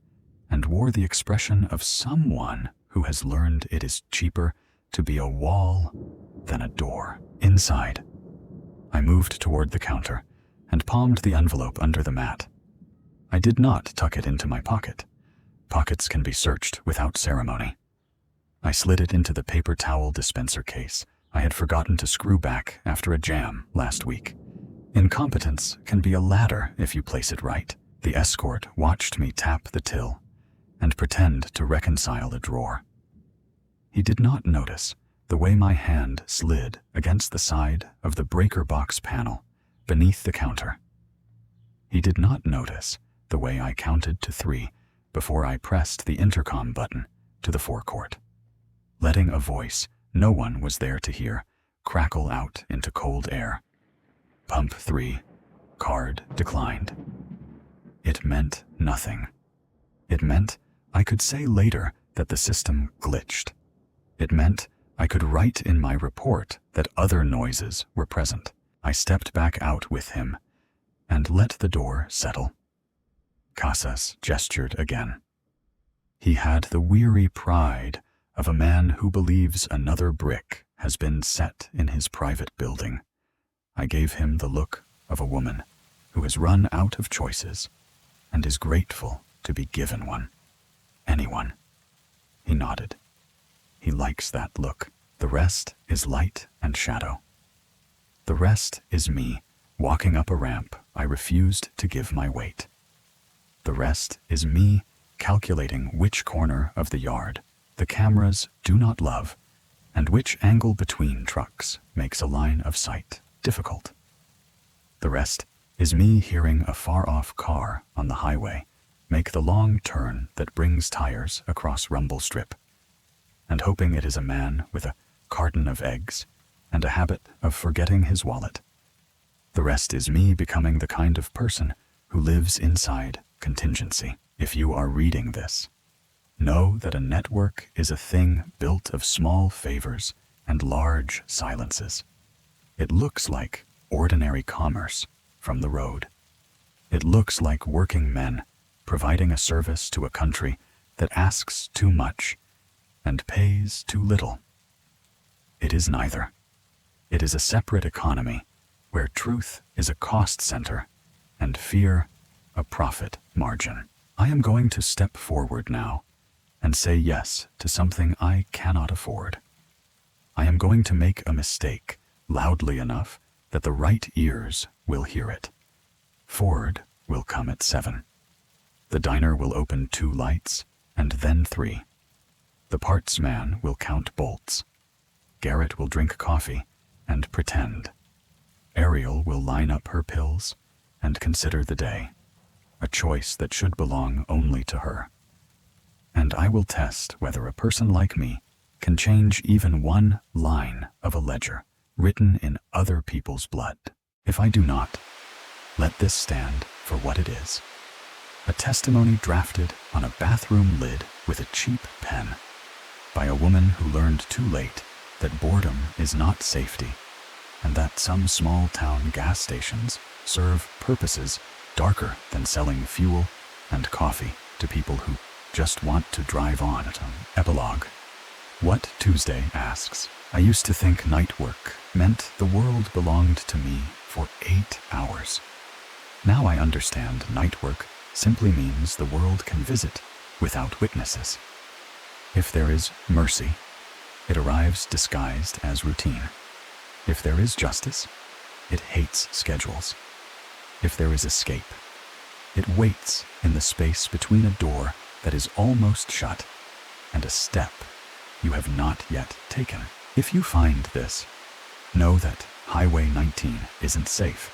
Speaker 1: and wore the expression of someone who has learned it is cheaper to be a wall than a door. Inside, I moved toward the counter and palmed the envelope under the mat. I did not tuck it into my pocket. Pockets can be searched without ceremony. I slid it into the paper towel dispenser case I had forgotten to screw back after a jam last week. Incompetence can be a ladder if you place it right. The escort watched me tap the till and pretend to reconcile a drawer. He did not notice the way my hand slid against the side of the breaker box panel beneath the counter. He did not notice the way I counted to 3 before I pressed the intercom button to the forecourt, letting a voice no one was there to hear crackle out into cold air. Pump 3, card declined. It meant nothing. It meant I could say later that the system glitched. It meant I could write in my report that other noises were present. I stepped back out with him and let the door settle. Casas gestured again. He had the weary pride of a man who believes another brick has been set in his private building. I gave him the look of a woman who has run out of choices and is grateful to be given one. Anyone. He nodded. He likes that look. The rest is light and shadow. The rest is me walking up a ramp I refused to give my weight. The rest is me calculating which corner of the yard the cameras do not love and which angle between trucks makes a line of sight difficult. The rest is me hearing a far-off car on the highway make the long turn that brings tires across Rumble Strip, and hoping it is a man with a carton of eggs and a habit of forgetting his wallet. The rest is me becoming the kind of person who lives inside contingency. If you are reading this, know that a network is a thing built of small favors and large silences. It looks like ordinary commerce from the road. It looks like working men providing a service to a country that asks too much and pays too little. It is neither. It is a separate economy where truth is a cost center and fear a profit margin. I am going to step forward now and say yes to something I cannot afford. I am going to make a mistake loudly enough that the right ears will hear it. Ford will come at 7. The diner will open 2 lights, and then 3. The parts man will count bolts. Garrett will drink coffee and pretend. Ariel will line up her pills and consider the day, a choice that should belong only to her. And I will test whether a person like me can change even one line of a ledger written in other people's blood. If I do not, let this stand for what it is. A testimony drafted on a bathroom lid with a cheap pen by a woman who learned too late that boredom is not safety, and that some small-town gas stations serve purposes darker than selling fuel and coffee to people who just want to drive on at them. Epilogue. What Tuesday asks, I used to think night work meant the world belonged to me for 8 hours. Now I understand night work simply means the world can visit without witnesses. If there is mercy, it arrives disguised as routine. If there is justice, it hates schedules. If there is escape, it waits in the space between a door that is almost shut and a step you have not yet taken. If you find this, know that Highway 19 isn't safe,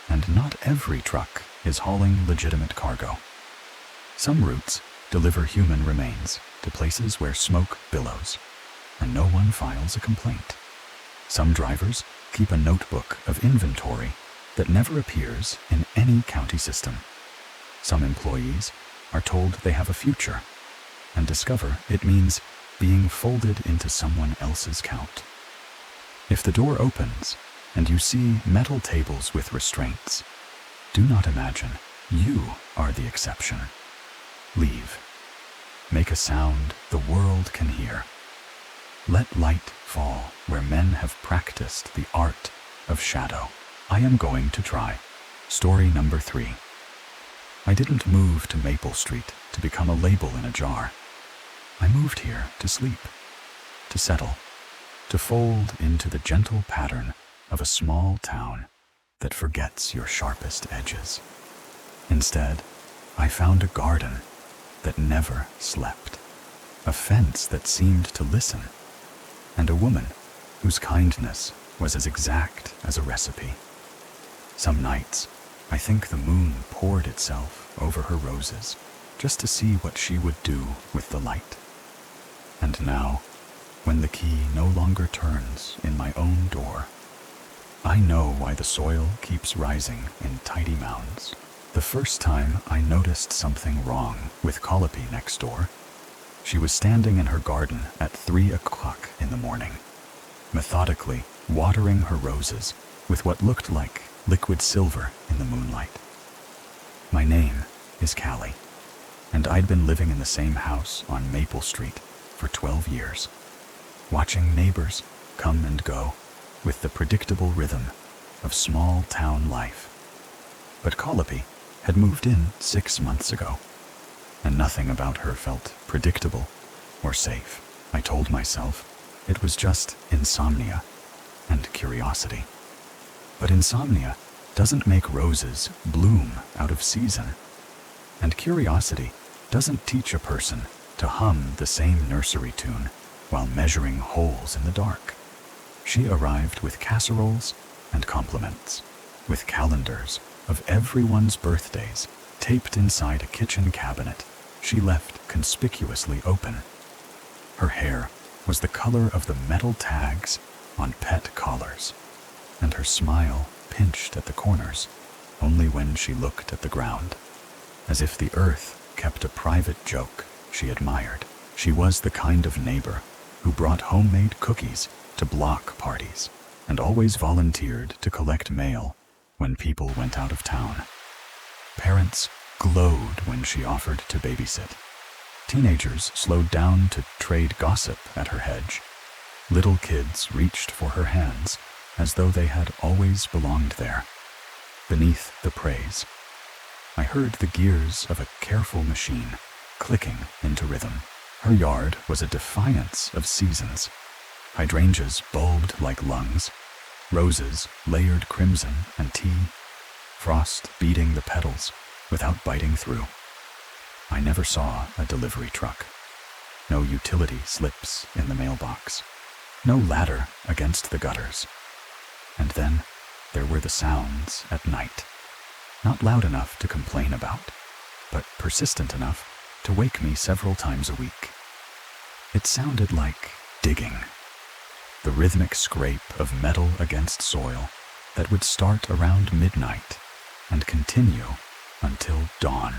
Speaker 1: and not every truck is hauling legitimate cargo. Some routes deliver human remains to places where smoke billows, and no one files a complaint. Some drivers keep a notebook of inventory that never appears in any county system. Some employees are told they have a future and discover it means being folded into someone else's count. If the door opens and you see metal tables with restraints, do not imagine you are the exception. Leave. Make a sound the world can hear. Let light fall where men have practiced the art of shadow. I am going to try. Story number 3. I didn't move to Maple Street to become a label in a jar. I moved here to sleep, to settle, to fold into the gentle pattern of a small town that forgets your sharpest edges. Instead, I found a garden that never slept, a fence that seemed to listen, and a woman whose kindness was as exact as a recipe. Some nights, I think the moon poured itself over her roses just to see what she would do with the light. And now, when the key no longer turns in my own door, I know why the soil keeps rising in tidy mounds. The first time I noticed something wrong with Calliope next door, she was standing in her garden at 3 o'clock in the morning, methodically watering her roses with what looked like liquid silver in the moonlight. My name is Callie, and I'd been living in the same house on Maple Street for 12 years, watching neighbors come and go with the predictable rhythm of small town life. But Calliope had moved in 6 months ago, and nothing about her felt predictable or safe. I told myself it was just insomnia and curiosity. But insomnia doesn't make roses bloom out of season, and curiosity doesn't teach a person to hum the same nursery tune while measuring holes in the dark. She arrived with casseroles and compliments, with calendars of everyone's birthdays taped inside a kitchen cabinet she left conspicuously open. Her hair was the color of the metal tags on pet collars, and her smile pinched at the corners only when she looked at the ground, as if the earth kept a private joke she admired. She was the kind of neighbor who brought homemade cookies to block parties and always volunteered to collect mail when people went out of town. Parents glowed when she offered to babysit. Teenagers slowed down to trade gossip at her hedge. Little kids reached for her hands as though they had always belonged there. Beneath the praise, I heard the gears of a careful machine clicking into rhythm. Her yard was a defiance of seasons. Hydrangeas bulbed like lungs, Roses layered crimson and tea, frost beating the petals without biting through. I never saw a delivery truck. No utility slips in the mailbox. No ladder against the gutters. And then there were the sounds at night. Not loud enough to complain about, but persistent enough to wake me several times a week. It sounded like digging. The rhythmic scrape of metal against soil that would start around midnight and continue until dawn.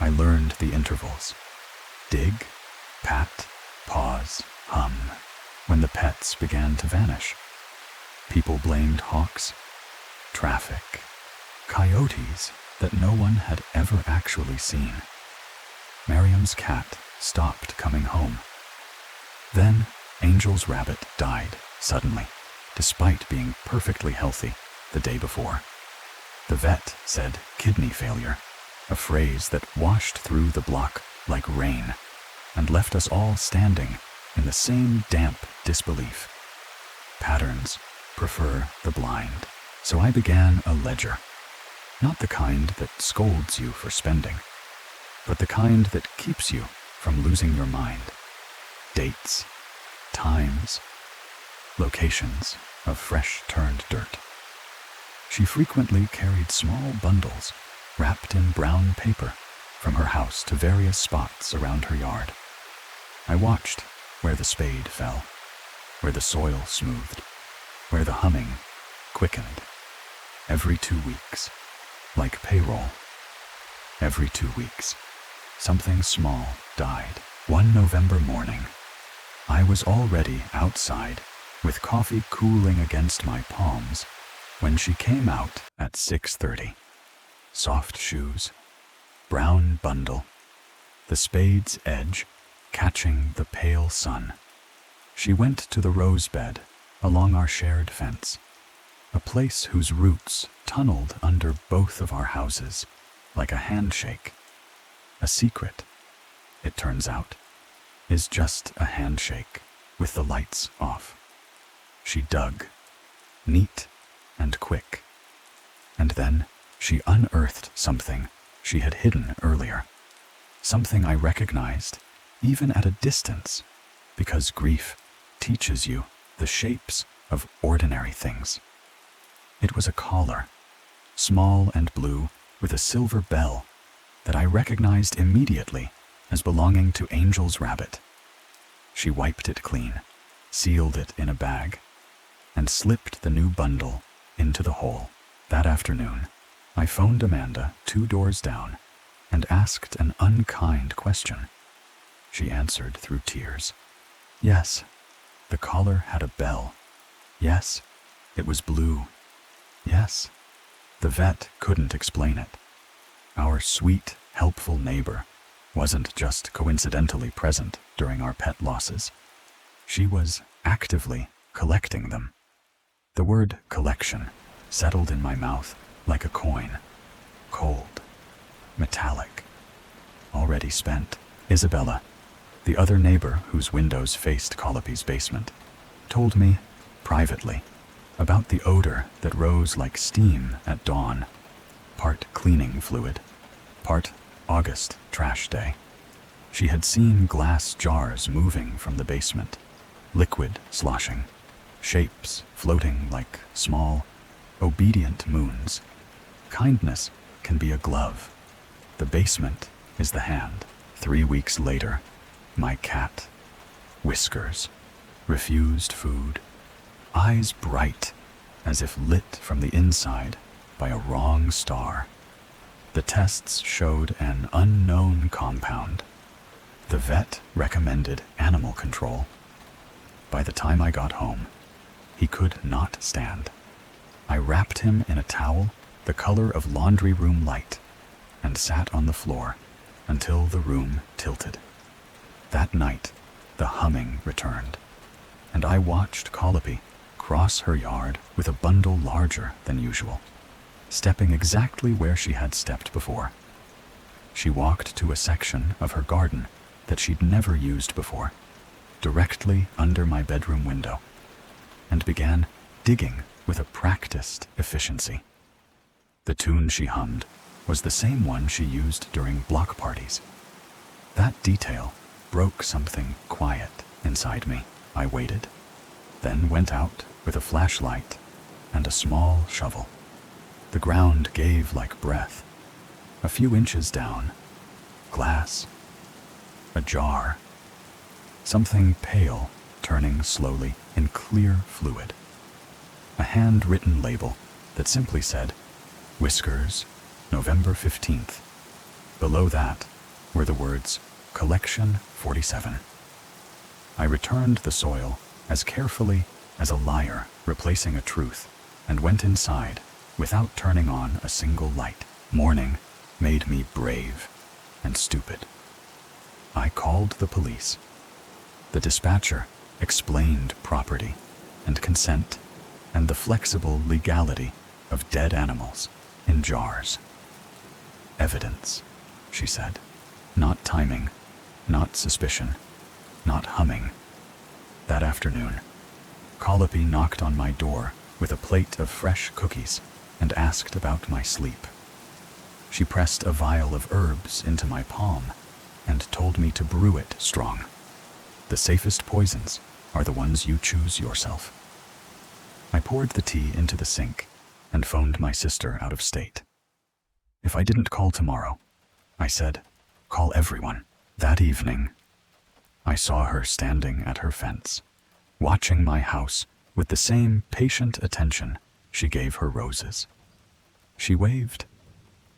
Speaker 1: I learned the intervals. Dig, pat, pause, hum, when the pets began to vanish. People blamed hawks, traffic, coyotes that no one had ever actually seen. Miriam's cat stopped coming home. Then Angel's rabbit died suddenly, despite being perfectly healthy the day before. The vet said kidney failure, a phrase that washed through the block like rain and left us all standing in the same damp disbelief. Patterns prefer the blind, so I began a ledger. Not the kind that scolds you for spending, but the kind that keeps you from losing your mind. Dates, times, locations of fresh-turned dirt. She frequently carried small bundles wrapped in brown paper from her house to various spots around her yard. I watched where the spade fell, where the soil smoothed, where the humming quickened. Every 2 weeks, like payroll. Every 2 weeks, something small died. One November morning, I was already outside with coffee cooling against my palms when she came out at 6:30. Soft shoes, brown bundle, the spade's edge catching the pale sun. She went to the rose bed along our shared fence, a place whose roots tunneled under both of our houses like a handshake. A secret, it turns out, is just a handshake with the lights off. She dug, neat and quick, and then she unearthed something she had hidden earlier, something I recognized even at a distance, because grief teaches you the shapes of ordinary things. It was a collar, small and blue, with a silver bell that I recognized immediately as belonging to Angel's rabbit. She wiped it clean, sealed it in a bag, and slipped the new bundle into the hole. That afternoon, I phoned Amanda 2 doors down and asked an unkind question. She answered through tears. Yes, the collar had a bell. Yes, it was blue. Yes, the vet couldn't explain it. Our sweet, helpful neighbor wasn't just coincidentally present during our pet losses. She was actively collecting them. The word collection settled in my mouth like a coin. Cold, metallic, already spent. Isabella, the other neighbor whose windows faced Colopy's basement, told me, privately, about the odor that rose like steam at dawn, part cleaning fluid, part August trash day. She had seen glass jars moving from the basement, liquid sloshing, shapes floating like small, obedient moons. Kindness can be a glove. The basement is the hand. 3 weeks later, my cat, whiskers, refused food, eyes bright as if lit from the inside by a wrong star. The tests showed an unknown compound. The vet recommended animal control. By the time I got home, he could not stand. I wrapped him in a towel the color of laundry room light and sat on the floor until the room tilted. That night, the humming returned, and I watched Colopy cross her yard with a bundle larger than usual, stepping exactly where she had stepped before. She walked to a section of her garden that she'd never used before, directly under my bedroom window, and began digging with a practiced efficiency. The tune she hummed was the same one she used during block parties. That detail broke something quiet inside me. I waited, then went out with a flashlight and a small shovel. The ground gave like breath. A few inches down, glass, a jar, something pale turning slowly in clear fluid. A handwritten label that simply said, Whiskers, November 15th. Below that were the words, Collection 47. I returned the soil as carefully as a liar replacing a truth and went inside without turning on a single light. Morning made me brave and stupid. I called the police. The dispatcher explained property and consent and the flexible legality of dead animals in jars. Evidence, she said. Not timing, not suspicion, not humming. That afternoon, Colopy knocked on my door with a plate of fresh cookies and asked about my sleep. She pressed a vial of herbs into my palm and told me to brew it strong. The safest poisons are the ones you choose yourself. I poured the tea into the sink and phoned my sister out of state. If I didn't call tomorrow, I said, call everyone. That evening, I saw her standing at her fence, watching my house with the same patient attention she gave her roses. She waved,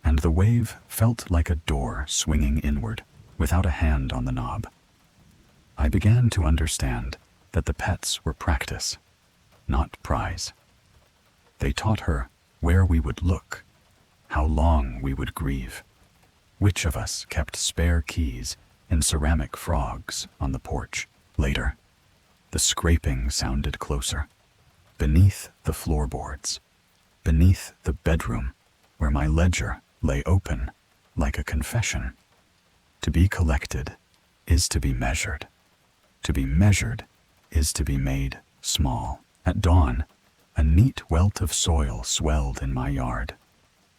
Speaker 1: and the wave felt like a door swinging inward without a hand on the knob. I began to understand that the pets were practice, not prize. They taught her where we would look, how long we would grieve, which of us kept spare keys in ceramic frogs on the porch. Later, the scraping sounded closer, beneath the floorboards, beneath the bedroom where my ledger lay open like a confession. To be collected is to be measured. To be measured is to be made small. At dawn, a neat welt of soil swelled in my yard,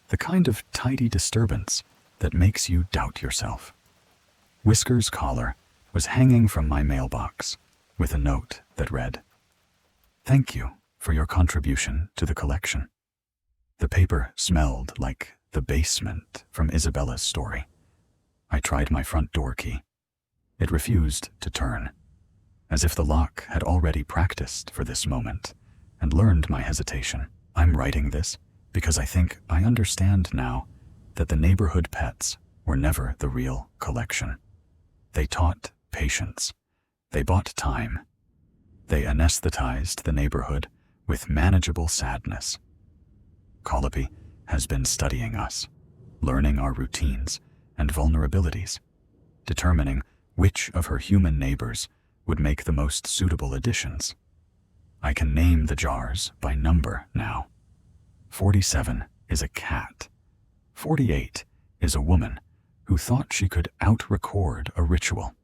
Speaker 1: the kind of tidy disturbance that makes you doubt yourself. Whisker's collar was hanging from my mailbox with a note that read, Thank you for your contribution to the collection. The paper smelled like the basement from Isabella's story. I tried my front door key. It refused to turn, as if the lock had already practiced for this moment and learned my hesitation. I'm writing this because I think I understand now that the neighborhood pets were never the real collection. They taught patience. They bought time. They anesthetized the neighborhood with manageable sadness. Colopy has been studying us, learning our routines and vulnerabilities, determining which of her human neighbors would make the most suitable additions. I can name the jars by number now. 47 is a cat. 48 is a woman who thought she could out-record a ritual.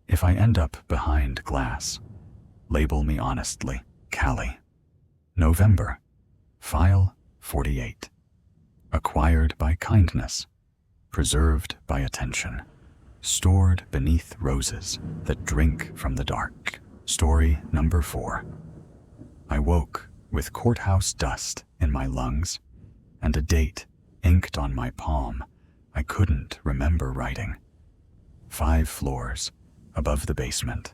Speaker 1: If I end up behind glass, label me honestly, Callie. November, file 48. Acquired by kindness, preserved by attention, stored beneath roses that drink from the dark. Story number 4. I woke with courthouse dust in my lungs and a date inked on my palm I couldn't remember writing. 5 floors above the basement.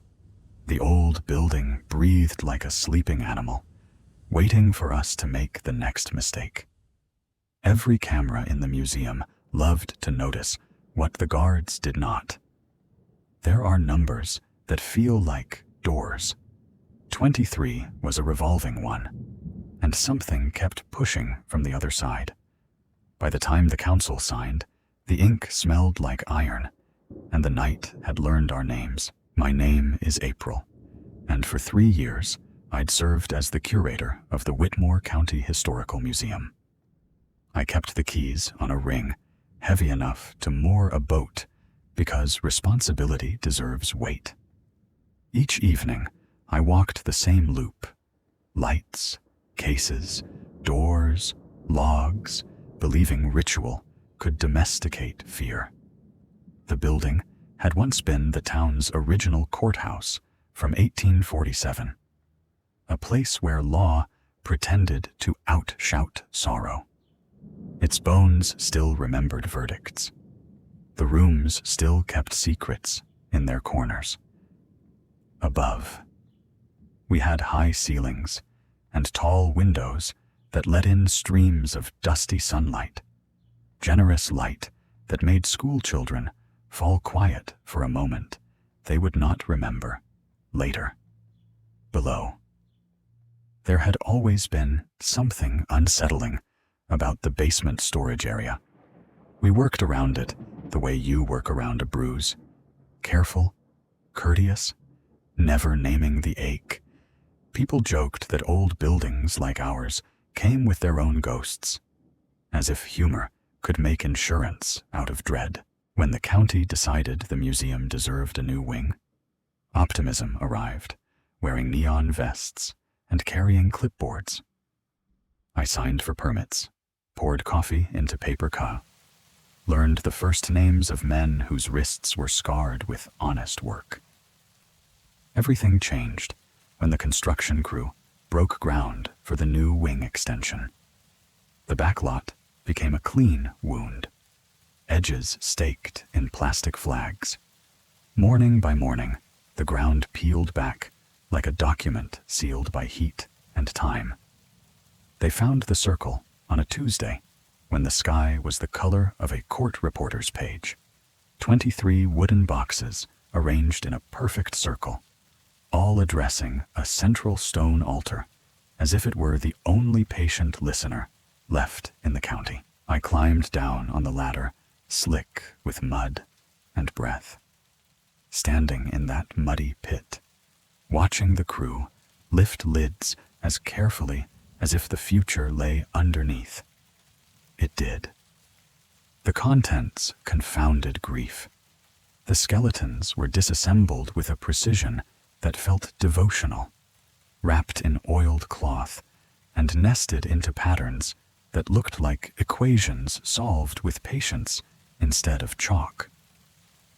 Speaker 1: The old building breathed like a sleeping animal, waiting for us to make the next mistake. Every camera in the museum loved to notice what the guards did not. There are numbers that feel like doors. 23 was a revolving one, and something kept pushing from the other side. By the time the council signed, the ink smelled like iron, and the night had learned our names. My name is April, and for 3 years, I'd served as the curator of the Whitmore County Historical Museum. I kept the keys on a ring, heavy enough to moor a boat, because responsibility deserves weight. Each evening, I walked the same loop. Lights, Cases, doors, logs, believing ritual could domesticate fear. The building had once been the town's original courthouse from 1847, a place where law pretended to outshout sorrow. Its bones still remembered verdicts. The rooms still kept secrets in their corners. Above, we had high ceilings and tall windows that let in streams of dusty sunlight, generous light that made school children fall quiet for a moment they would not remember later. Below, there had always been something unsettling about the basement storage area. We worked around it the way you work around a bruise. Careful, courteous, never naming the ache. People joked that old buildings like ours came with their own ghosts, as if humor could make insurance out of dread. When the county decided the museum deserved a new wing, optimism arrived, wearing neon vests and carrying clipboards. I signed for permits, poured coffee into paper cups, learned the first names of men whose wrists were scarred with honest work. Everything changed when the construction crew broke ground for the new wing extension. The back lot became a clean wound, edges staked in plastic flags. Morning by morning, the ground peeled back like a document sealed by heat and time. They found the circle on a Tuesday when the sky was the color of a court reporter's page. 23 wooden boxes arranged in a perfect circle, all addressing a central stone altar, as if it were the only patient listener left in the county. I climbed down on the ladder, slick with mud and breath. Standing in that muddy pit, watching the crew lift lids as carefully as if the future lay underneath. It did. The contents confounded grief. The skeletons were disassembled with a precision that felt devotional, wrapped in oiled cloth and nested into patterns that looked like equations solved with patience instead of chalk.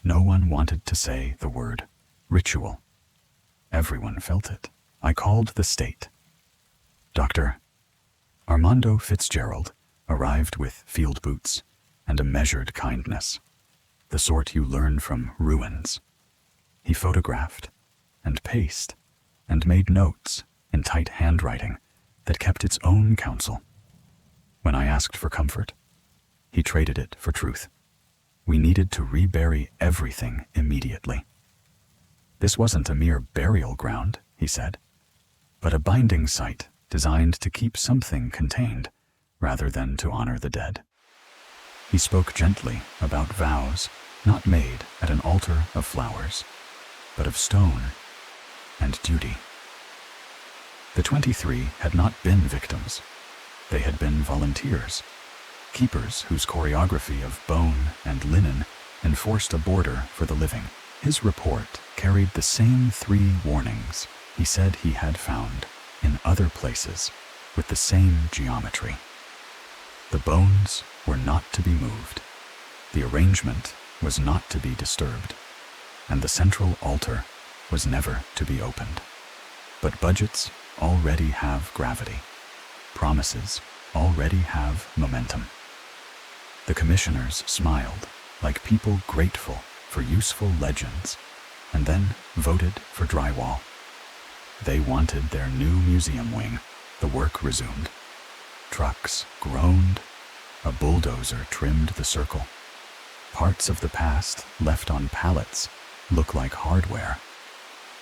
Speaker 1: No one wanted to say the word ritual. Everyone felt it. I called the state. Dr. Armando Fitzgerald arrived with field boots and a measured kindness, the sort you learn from ruins. He photographed and paced and made notes in tight handwriting that kept its own counsel. When I asked for comfort, he traded it for truth. We needed to rebury everything immediately. This wasn't a mere burial ground, he said, but a binding site designed to keep something contained rather than to honor the dead. He spoke gently about vows not made at an altar of flowers, but of stone and duty. The 23 had not been victims. They had been volunteers, keepers whose choreography of bone and linen enforced a border for the living. His report carried the same 3 warnings he said he had found in other places with the same geometry. The bones were not to be moved, the arrangement was not to be disturbed, and the central altar was never to be opened. But budgets already have gravity. Promises already have momentum. The commissioners smiled like people grateful for useful legends, and then voted for drywall. They wanted their new museum wing. The work resumed. Trucks groaned. A bulldozer trimmed the circle. Parts of the past left on pallets look like hardware.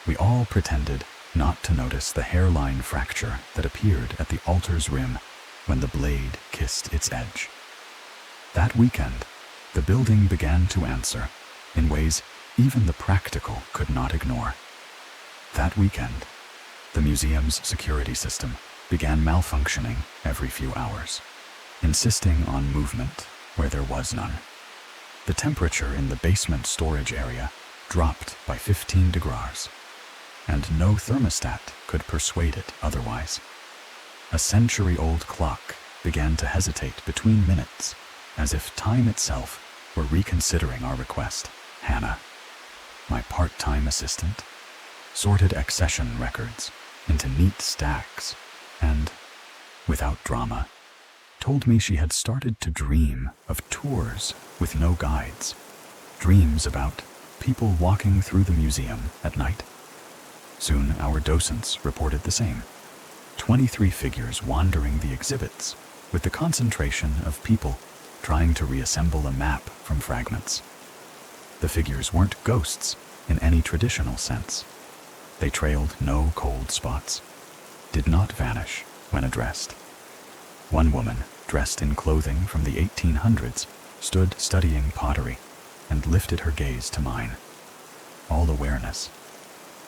Speaker 1: We all pretended not to notice the hairline fracture that appeared at the altar's rim when the blade kissed its edge. That weekend, the building began to answer in ways even the practical could not ignore. That weekend, the museum's security system began malfunctioning every few hours, insisting on movement where there was none. The temperature in the basement storage area dropped by 15 degrees, and no thermostat could persuade it otherwise. A century-old clock began to hesitate between minutes, as if time itself were reconsidering our request. Hannah, my part-time assistant, sorted accession records into neat stacks and, without drama, told me she had started to dream of tours with no guides, dreams about people walking through the museum at night. Soon our docents reported the same. 23 figures wandering the exhibits with the concentration of people trying to reassemble a map from fragments. The figures weren't ghosts in any traditional sense. They trailed no cold spots, did not vanish when addressed. One woman, dressed in clothing from the 1800s, stood studying pottery and lifted her gaze to mine. All awareness,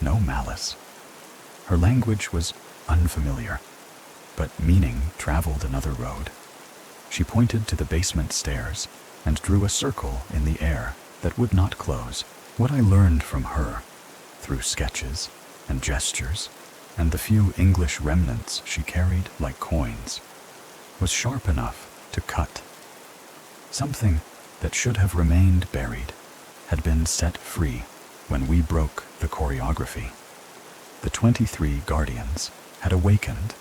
Speaker 1: no malice. Her language was unfamiliar, but meaning traveled another road. She pointed to the basement stairs and drew a circle in the air that would not close. What I learned from her, through sketches and gestures and the few English remnants she carried like coins, was sharp enough to cut. Something that should have remained buried had been set free when we broke the choreography. The 23 guardians had awakened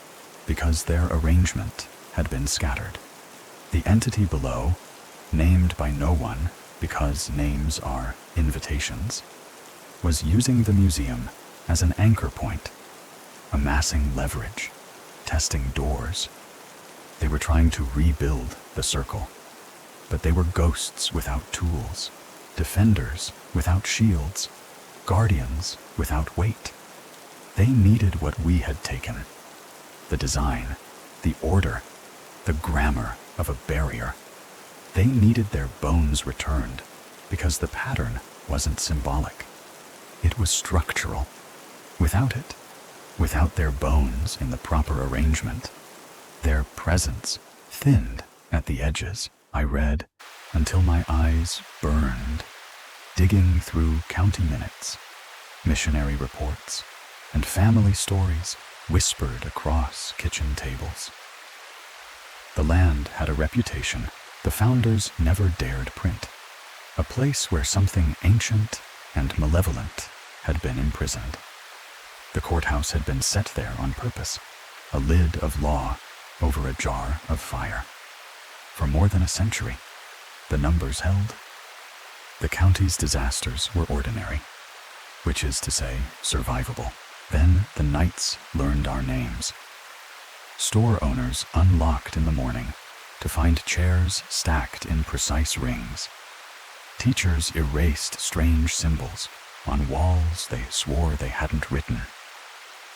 Speaker 1: because their arrangement had been scattered. The entity below, named by no one because names are invitations, was using the museum as an anchor point, amassing leverage, testing doors. They were trying to rebuild the circle, but they were ghosts without tools, defenders without shields, guardians without weight. They needed what we had taken: the design, the order, the grammar of a barrier. They needed their bones returned because the pattern wasn't symbolic. It was structural. Without it, without their bones in the proper arrangement, their presence thinned at the edges. I read until my eyes burned, digging through county minutes, missionary reports, and family stories whispered across kitchen tables. The land had a reputation the founders never dared print, a place where something ancient and malevolent had been imprisoned. The courthouse had been set there on purpose, a lid of law over a jar of fire. For more than a century, the numbers held. The county's disasters were ordinary, which is to say, survivable. Then the knights learned our names. Store owners unlocked in the morning to find chairs stacked in precise rings. Teachers erased strange symbols on walls they swore they hadn't written.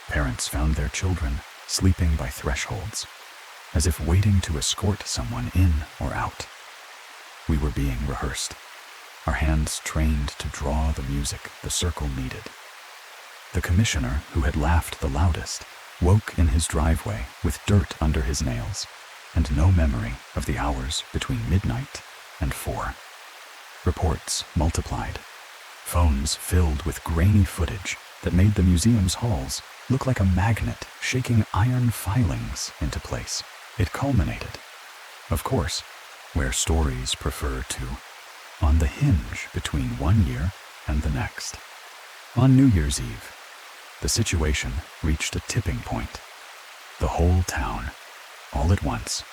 Speaker 1: Parents found their children sleeping by thresholds, as if waiting to escort someone in or out. We were being rehearsed, our hands trained to draw the music the circle needed. The commissioner, who had laughed the loudest, woke in his driveway with dirt under his nails and no memory of the hours between midnight and 4. Reports multiplied. Phones filled with grainy footage that made the museum's halls look like a magnet shaking iron filings into place. It culminated, of course, where stories prefer to, on the hinge between one year and the next. On New Year's Eve, the situation reached a tipping point. The whole town, all at once,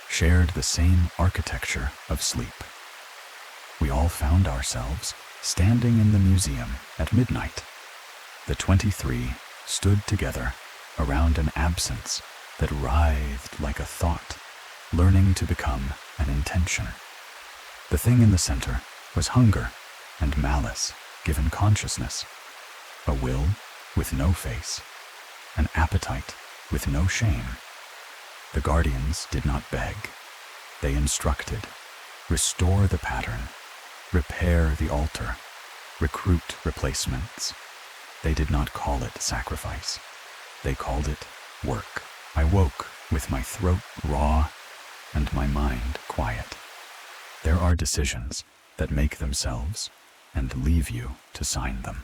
Speaker 1: shared the same architecture of sleep. We all found ourselves standing in the museum at midnight. The 23 stood together around an absence that writhed like a thought, learning to become an intention. The thing in the center was hunger and malice given consciousness, a will with no face, an appetite with no shame. The guardians did not beg. They instructed, restore the pattern, repair the altar, recruit replacements. They did not call it sacrifice. They called it work. I woke with my throat raw and my mind quiet. There are decisions that make themselves and leave you to sign them.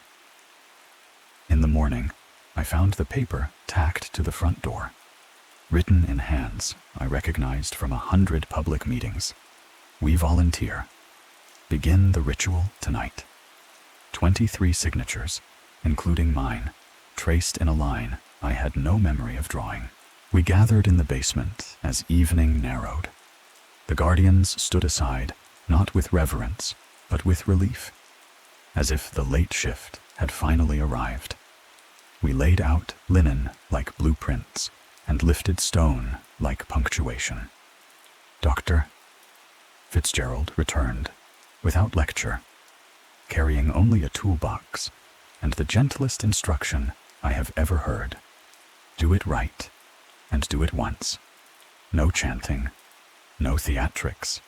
Speaker 1: In the morning, I found the paper tacked to the front door. written in hands I recognized from 100 public meetings. We volunteer. Begin the ritual tonight. 23 signatures, including mine, traced in a line I had no memory of drawing. We gathered in the basement as evening narrowed. The guardians stood aside, not with reverence, but with relief, as if the late shift had finally arrived. We laid out linen like blueprints and lifted stone like punctuation. Dr. Fitzgerald returned, without lecture, carrying only a toolbox and the gentlest instruction I have ever heard. Do it right, and do it once. No chanting, no theatrics.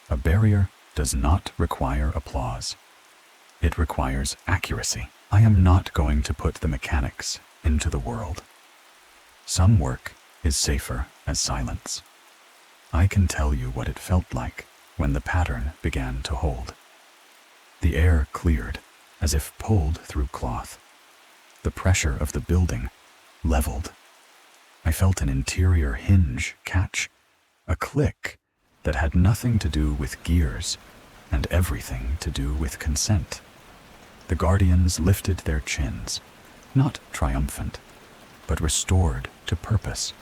Speaker 1: A barrier does not require applause. It requires accuracy. I am not going to put the mechanics into the world. Some work is safer as silence. I can tell you what it felt like when the pattern began to hold. The air cleared as if pulled through cloth. The pressure of the building leveled. I felt an interior hinge catch, a click that had nothing to do with gears and everything to do with consent. The guardians lifted their chins, not triumphant, but restored to purpose.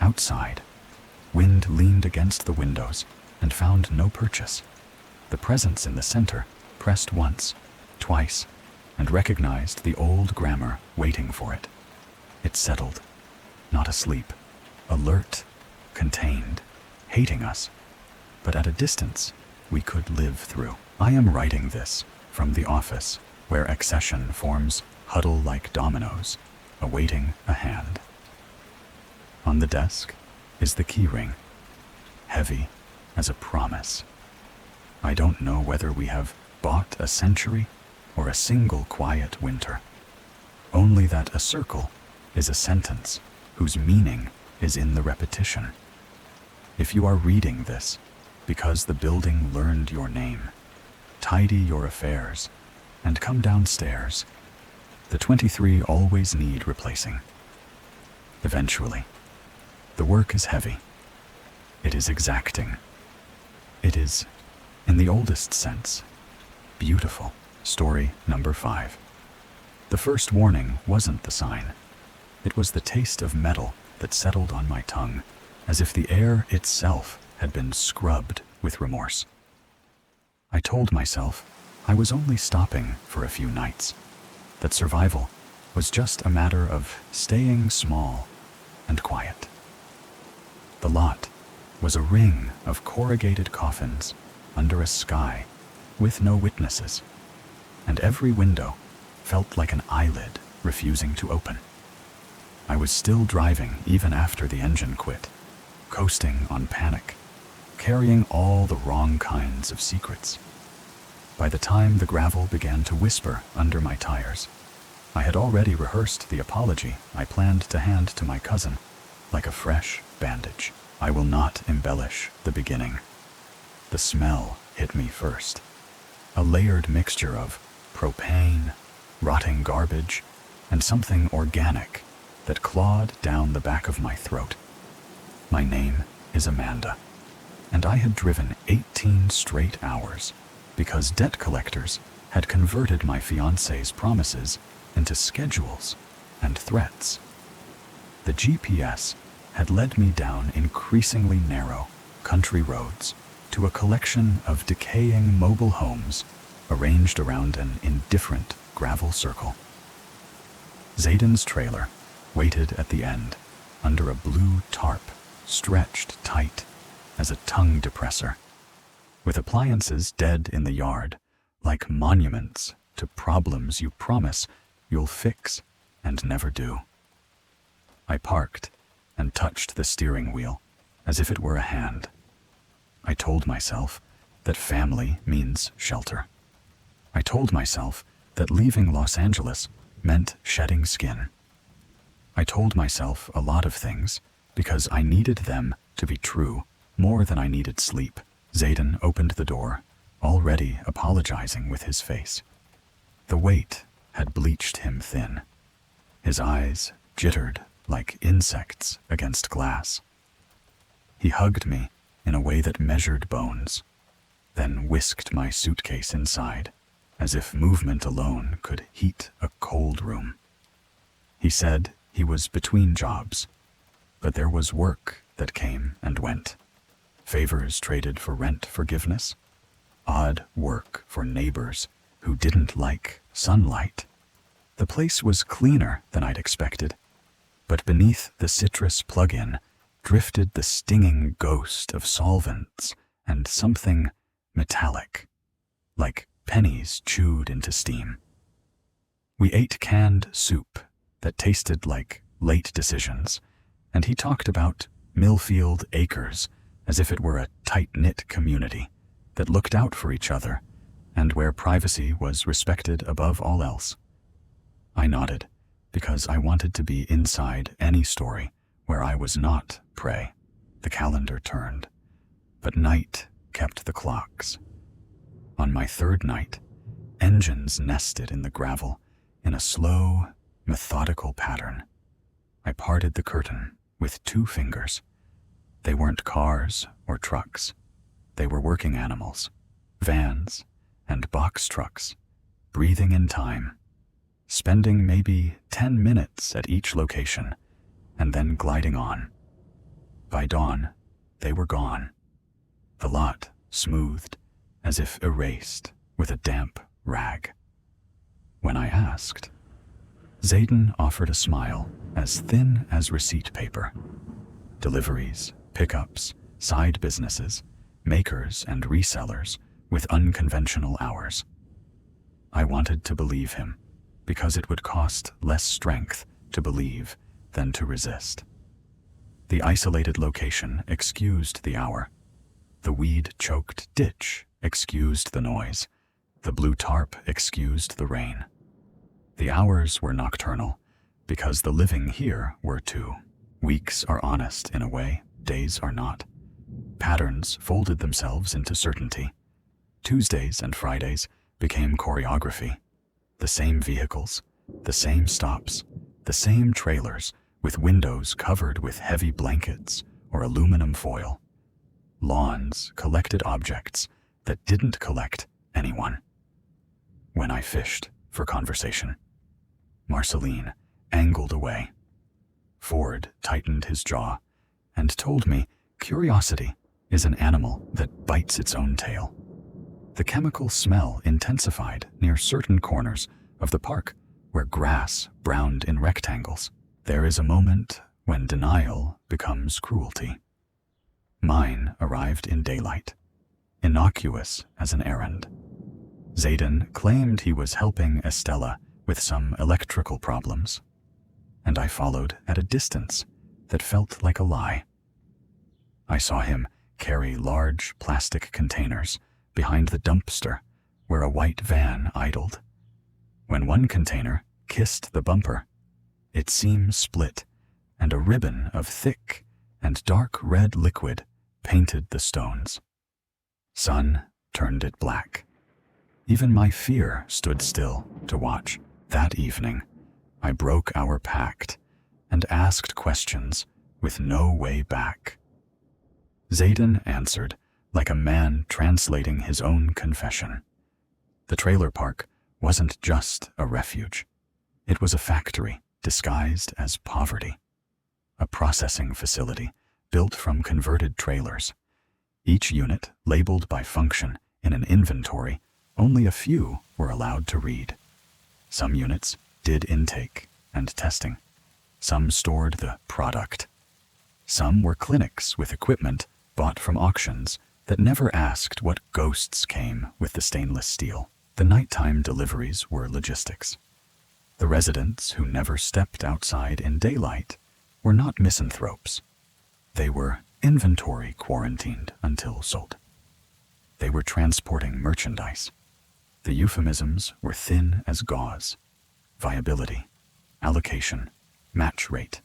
Speaker 1: Outside, wind leaned against the windows and found no purchase. The presence in the center pressed once, twice, and recognized the old grammar waiting for it. It settled, not asleep, alert, contained, hating us, but at a distance we could live through. I am writing this from the office, where accession forms huddle like dominoes, awaiting a hand. On the desk is the key ring, heavy as a promise. I don't know whether we have bought a century or a single quiet winter. Only that a circle is a sentence whose meaning is in the repetition. If you are reading this because the building learned your name, tidy your affairs and come downstairs. The 23 always need replacing. Eventually, the work is heavy. It is exacting. It is, in the oldest sense, beautiful. Story number 5. The first warning wasn't the sign. It was the taste of metal that settled on my tongue, as if the air itself had been scrubbed with remorse. I told myself I was only stopping for a few nights, that survival was just a matter of staying small and quiet. The lot was a ring of corrugated coffins under a sky with no witnesses, and every window felt like an eyelid refusing to open. I was still driving even after the engine quit, coasting on panic, carrying all the wrong kinds of secrets. By the time the gravel began to whisper under my tires, I had already rehearsed the apology I planned to hand to my cousin, like a fresh bandage. I will not embellish the beginning. The smell hit me first. A layered mixture of propane, rotting garbage, and something organic that clawed down the back of my throat. My name is Amanda, and I had driven 18 straight hours because debt collectors had converted my fiancé's promises into schedules and threats. The GPS had led me down increasingly narrow country roads to a collection of decaying mobile homes arranged around an indifferent gravel circle. Zayden's trailer waited at the end under a blue tarp stretched tight as a tongue depressor, with appliances dead in the yard like monuments to problems you promise you'll fix and never do. I parked and touched the steering wheel as if it were a hand. I told myself that family means shelter. I told myself that leaving Los Angeles meant shedding skin. I told myself a lot of things because I needed them to be true more than I needed sleep. Zayden opened the door, already apologizing with his face. The weight had bleached him thin. His eyes jittered like insects against glass. He hugged me in a way that measured bones, then whisked my suitcase inside, as if movement alone could heat a cold room. He said he was between jobs, but there was work that came and went. Favors traded for rent forgiveness, odd work for neighbors who didn't like sunlight. The place was cleaner than I'd expected, but beneath the citrus plug-in drifted the stinging ghost of solvents and something metallic, like pennies chewed into steam. We ate canned soup that tasted like late decisions, and he talked about Millfield Acres as if it were a tight-knit community that looked out for each other and where privacy was respected above all else. I nodded because I wanted to be inside any story where I was not prey. The calendar turned, but night kept the clocks. On my third night, engines nested in the gravel in a slow, methodical pattern. I parted the curtain with 2 fingers. They weren't cars or trucks. They were working animals, vans and box trucks, breathing in time, spending maybe 10 minutes at each location, and then gliding on. By dawn, they were gone, the lot smoothed as if erased with a damp rag. When I asked, Zayden offered a smile as thin as receipt paper. Deliveries, pickups, side businesses, makers and resellers with unconventional hours. I wanted to believe him because it would cost less strength to believe than to resist. The isolated location excused the hour. The weed-choked ditch excused the noise. The blue tarp excused the rain. The hours were nocturnal because the living here were too. Weeks are honest in a way, days are not. Patterns folded themselves into certainty. Tuesdays and Fridays became choreography. The same vehicles, the same stops, the same trailers with windows covered with heavy blankets or aluminum foil. Lawns collected objects that didn't collect anyone. When I fished for conversation, Marceline angled away. Ford tightened his jaw and told me curiosity is an animal that bites its own tail. The chemical smell intensified near certain corners of the park where grass browned in rectangles. There is a moment when denial becomes cruelty. Mine arrived in daylight, innocuous as an errand. Zayden claimed he was helping Estella with some electrical problems, and I followed at a distance that felt like a lie. I saw him carry large plastic containers behind the dumpster where a white van idled. When one container kissed the bumper, its seam split, and a ribbon of thick and dark red liquid painted the stones. Sun turned it black. Even my fear stood still to watch. That evening, I broke our pact and asked questions with no way back. Zayden answered like a man translating his own confession. The trailer park wasn't just a refuge. It was a factory disguised as poverty, a processing facility built from converted trailers. Each unit labeled by function in an inventory, only a few were allowed to read. Some units did intake and testing. Some stored the product. Some were clinics with equipment bought from auctions that never asked what ghosts came with the stainless steel. The nighttime deliveries were logistics. The residents who never stepped outside in daylight were not misanthropes. They were inventory quarantined until sold. They were transporting merchandise. The euphemisms were thin as gauze. Viability, allocation, match rate.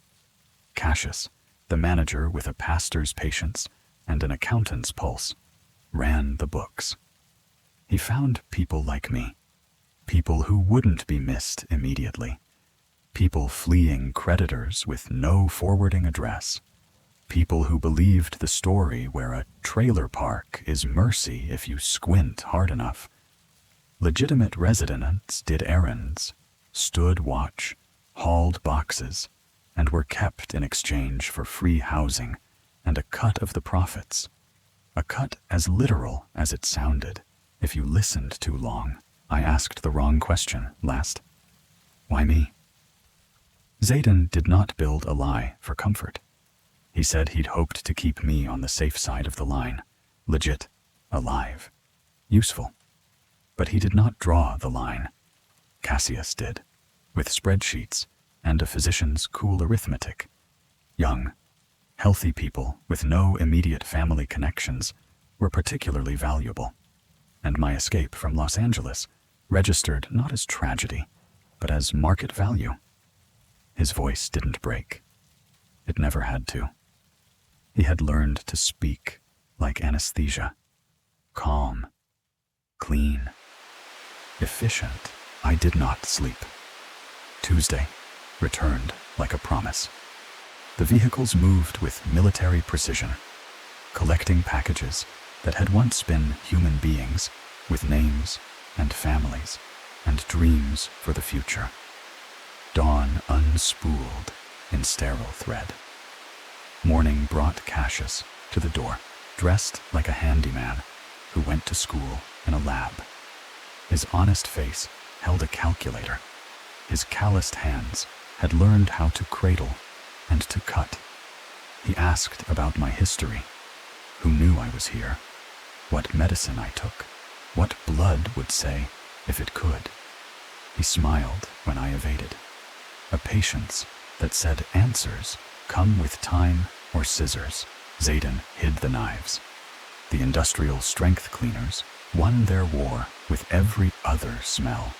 Speaker 1: Cassius, the manager with a pastor's patience and an accountant's pulse, ran the books. He found people like me, people who wouldn't be missed immediately, People fleeing creditors with no forwarding address. People who believed the story where a trailer park is mercy if you squint hard enough. Legitimate residents did errands, stood watch, hauled boxes, and were kept in exchange for free housing and a cut of the profits. A cut as literal as it sounded. If you listened too long, I asked the wrong question last. Why me? Zayden did not build a lie for comfort. He said he'd hoped to keep me on the safe side of the line. Legit, alive, useful. But he did not draw the line. Cassius did, with spreadsheets and a physician's cool arithmetic. Young, healthy people with no immediate family connections were particularly valuable, and my escape from Los Angeles registered not as tragedy, but as market value. His voice didn't break. It never had to. He had learned to speak like anesthesia. Calm, clean, efficient. I did not sleep. Tuesday returned like a promise. The vehicles moved with military precision, collecting packages that had once been human beings with names and families and dreams for the future. Dawn unspooled in sterile thread. Morning brought Cassius to the door, dressed like a handyman who went to school in a lab. His honest face held a calculator. His calloused hands had learned how to cradle and to cut. He asked about my history, who knew I was here, what medicine I took, what blood would say if it could. He smiled when I evaded. A patience that said answers come with time or scissors. Zayden hid the knives. The industrial strength cleaners won their war with every other smell,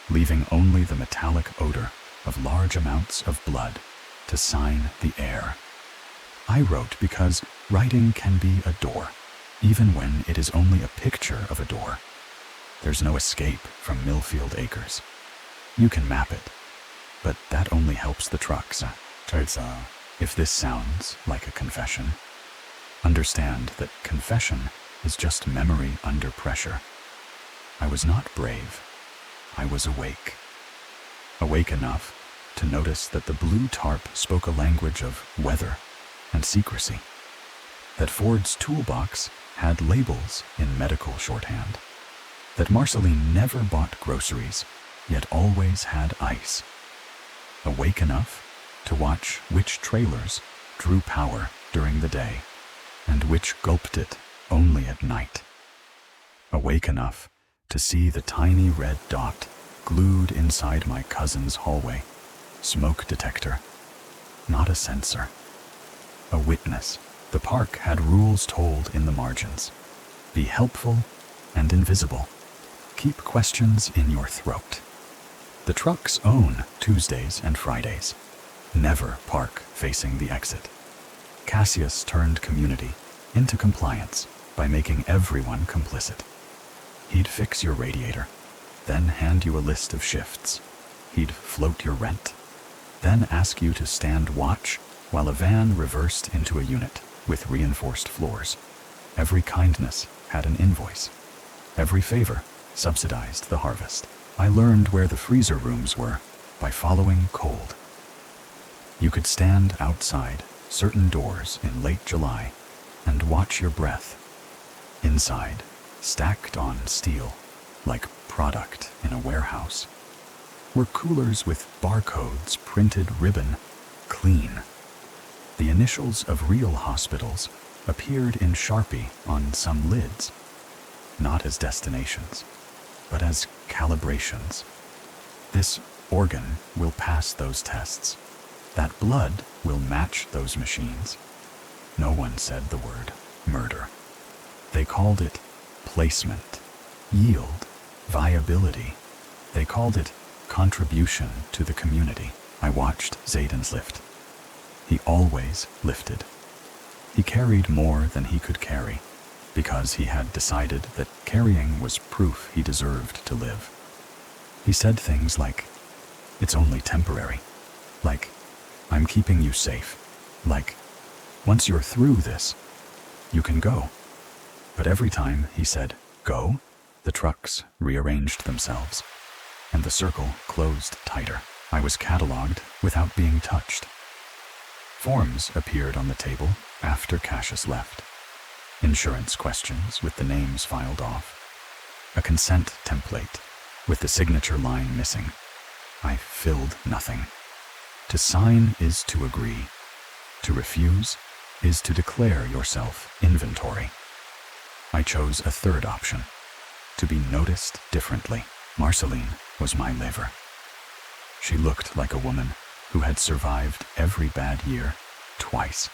Speaker 1: leaving only the metallic odor of large amounts of blood to sign the air. I wrote because writing can be a door, even when it is only a picture of a door. There's no escape from Millfield Acres. You can map it, but that only helps the trucks. If this sounds like a confession, understand that confession is just memory under pressure. I was not brave. I was awake. Awake enough to notice that the blue tarp spoke a language of weather and secrecy. That Ford's toolbox had labels in medical shorthand. That Marceline never bought groceries, yet always had ice. Awake enough to watch which trailers drew power during the day and which gulped it only at night. Awake enough to see the tiny red dot glued inside my cousin's hallway. Smoke detector, not a sensor. A witness. The park had rules told in the margins. Be helpful and invisible. Keep questions in your throat. The trucks own Tuesdays and Fridays. Never park facing the exit. Cassius turned community into compliance by making everyone complicit. He'd fix your radiator, then hand you a list of shifts. He'd float your rent, then ask you to stand watch while a van reversed into a unit with reinforced floors. Every kindness had an invoice. Every favor subsidized the harvest. I learned where the freezer rooms were by following cold. You could stand outside certain doors in late July and watch your breath. Inside, stacked on steel, like product in a warehouse, were coolers with barcodes printed ribbon clean. The initials of real hospitals appeared in Sharpie on some lids, not as destinations, but as calibrations. This organ will pass those tests. That blood will match those machines. No one said the word murder. They called it placement, yield, viability. They called it contribution to the community. I watched Zayden's lift. He always lifted. He carried more than he could carry, because he had decided that carrying was proof he deserved to live. He said things like, It's only temporary. Like, I'm keeping you safe. Like, once you're through this, you can go. But every time he said, go, the trucks rearranged themselves, and the circle closed tighter. I was cataloged without being touched. Forms appeared on the table after Cassius left. Insurance questions with the names filed off. A consent template with the signature line missing. I filled nothing. To sign is to agree. To refuse is to declare yourself inventory. I chose a third option, to be noticed differently. Marceline was my liver. She looked like a woman who had survived every bad year twice.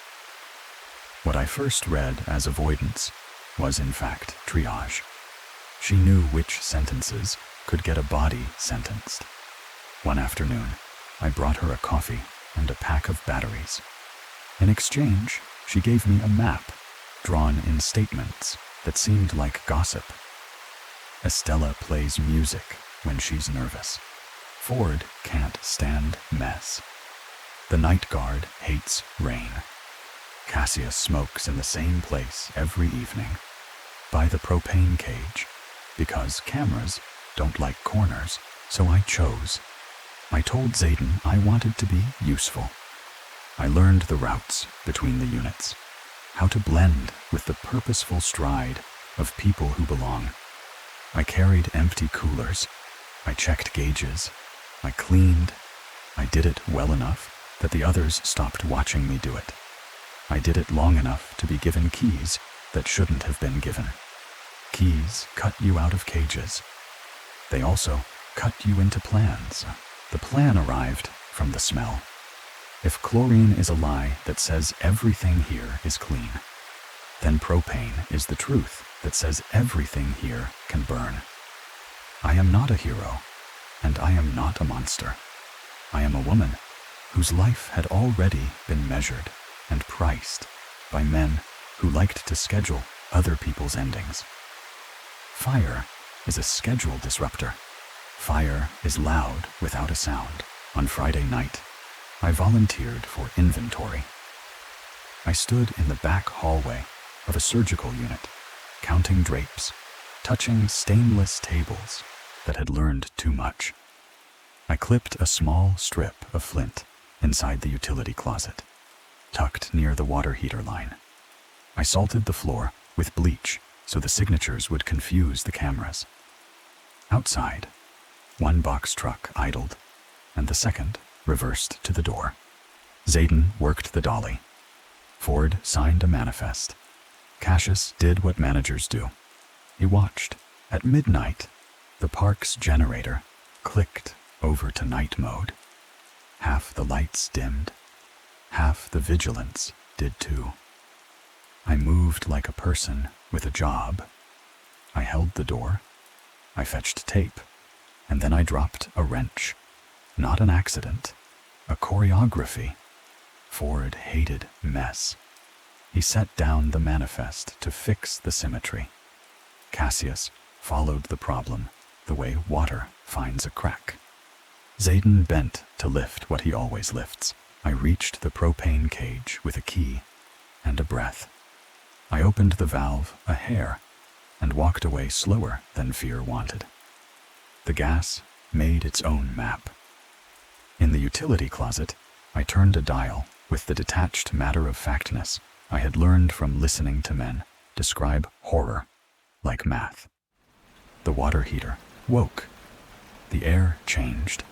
Speaker 1: What I first read as avoidance was in fact triage. She knew which sentences could get a body sentenced. One afternoon, I brought her a coffee and a pack of batteries. In exchange, she gave me a map drawn in statements that seemed like gossip. Estella plays music when she's nervous. Ford can't stand mess. The night guard hates rain. Cassius smokes in the same place every evening, by the propane cage, because cameras don't like corners, so I chose. I told Zayden I wanted to be useful. I learned the routes between the units, how to blend with the purposeful stride of people who belong. I carried empty coolers. I checked gauges. I cleaned. I did it well enough that the others stopped watching me do it. I did it long enough to be given keys that shouldn't have been given. Keys cut you out of cages. They also cut you into plans. The plan arrived from the smell. If chlorine is a lie that says everything here is clean, then propane is the truth that says everything here can burn. I am not a hero, and I am not a monster. I am a woman whose life had already been measured and priced by men who liked to schedule other people's endings. Fire is a schedule disruptor. Fire is loud without a sound. On Friday night, I volunteered for inventory. I stood in the back hallway of a surgical unit, counting drapes, touching stainless tables that had learned too much. I clipped a small strip of flint inside the utility closet, tucked near the water heater line. I salted the floor with bleach so the signatures would confuse the cameras. Outside, one box truck idled, and the second reversed to the door. Zayden worked the dolly. Ford signed a manifest. Cassius did what managers do. He watched. At midnight, the park's generator clicked over to night mode. Half the lights dimmed. Half the vigilance did too. I moved like a person with a job. I held the door. I fetched tape. And then I dropped a wrench. Not an accident. A choreography. Ford hated mess. He set down the manifest to fix the symmetry. Cassius followed the problem the way water finds a crack. Zayden bent to lift what he always lifts. I reached the propane cage with a key and a breath. I opened the valve a hair and walked away slower than fear wanted. The gas made its own map. In the utility closet, I turned a dial with the detached matter-of-factness I had learned from listening to men describe horror like math. The water heater woke. The air changed.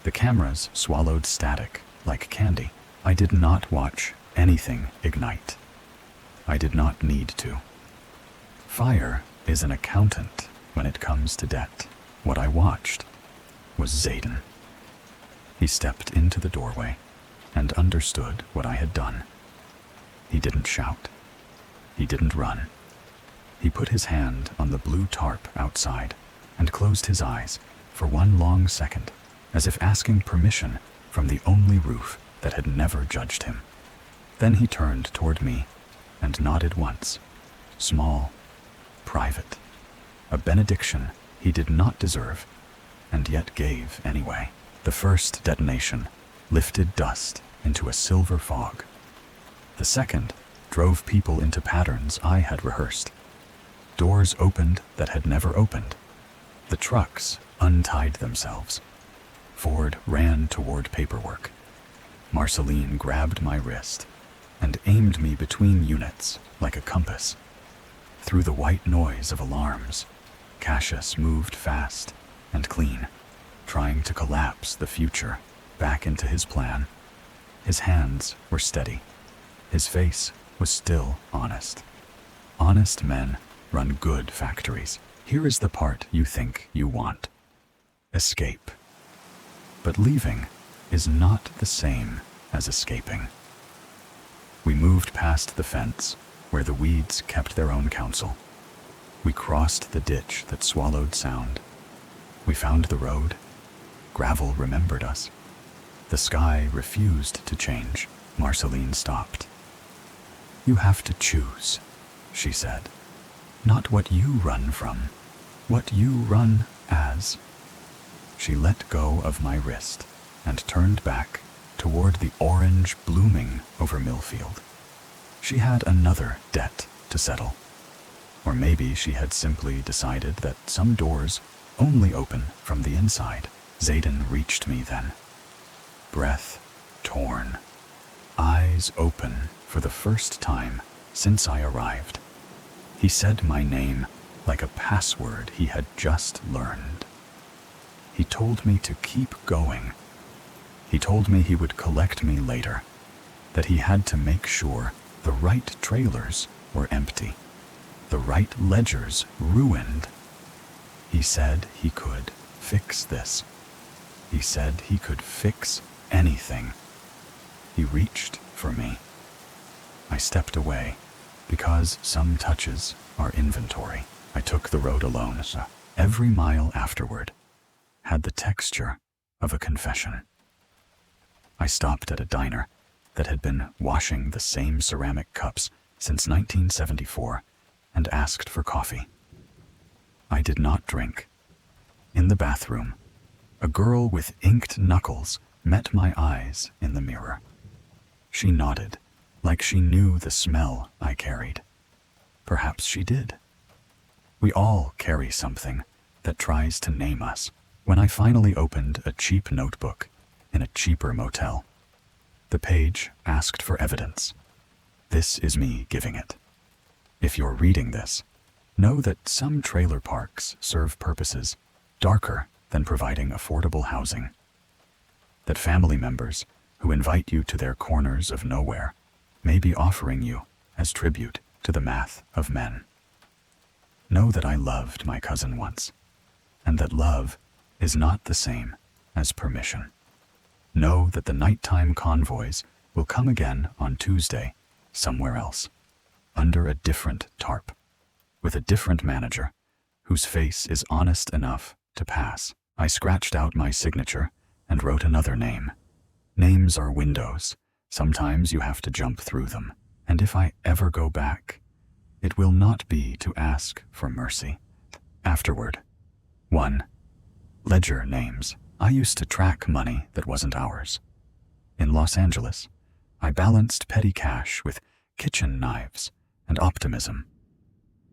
Speaker 1: The cameras swallowed static like candy. I did not watch anything ignite. I did not need to. Fire is an accountant when it comes to debt. What I watched was Zayden. He stepped into the doorway and understood what I had done. He didn't shout. He didn't run. He put his hand on the blue tarp outside and closed his eyes for one long second, as if asking permission from the only roof that had never judged him. Then he turned toward me and nodded once, small, private, a benediction he did not deserve and yet gave anyway. The first detonation lifted dust into a silver fog. The second drove people into patterns I had rehearsed. Doors opened that had never opened. The trucks untied themselves. Ford ran toward paperwork. Marceline grabbed my wrist and aimed me between units like a compass. Through the white noise of alarms, Cassius moved fast and clean, trying to collapse the future back into his plan. His hands were steady. His face was still honest. Honest men run good factories. Here is the part you think you want. Escape. But leaving is not the same as escaping. We moved past the fence where the weeds kept their own counsel. We crossed the ditch that swallowed sound. We found the road. Gravel remembered us. The sky refused to change. Marceline stopped. You have to choose, she said. Not what you run from, what you run as. She let go of my wrist and turned back toward the orange blooming over Millfield. She had another debt to settle. Or maybe she had simply decided that some doors only open from the inside. Zayden reached me then. Breath torn. Eyes open for the first time since I arrived. He said my name like a password he had just learned. He told me to keep going. He told me he would collect me later, that he had to make sure the right trailers were empty, the right ledgers ruined. He said he could fix this. He said he could fix anything. He reached for me. I stepped away because some touches are inventory. I took the road alone. Every mile afterward had the texture of a confession. I stopped at a diner that had been washing the same ceramic cups since 1974 and asked for coffee. I did not drink. In the bathroom, a girl with inked knuckles met my eyes in the mirror. She nodded, like she knew the smell I carried. Perhaps she did. We all carry something that tries to name us. When I finally opened a cheap notebook in a cheaper motel, the page asked for evidence. This is me giving it. If you're reading this, know that some trailer parks serve purposes darker than providing affordable housing. That family members who invite you to their corners of nowhere may be offering you as tribute to the math of men. Know that I loved my cousin once, and that love is not the same as permission. Know that the nighttime convoys will come again on Tuesday, somewhere else, under a different tarp, with a different manager, whose face is honest enough to pass. I scratched out my signature and wrote another name. Names are windows. Sometimes you have to jump through them. And if I ever go back, it will not be to ask for mercy. Afterward. 1. Ledger names. I used to track money that wasn't ours. In Los Angeles, I balanced petty cash with kitchen knives and optimism.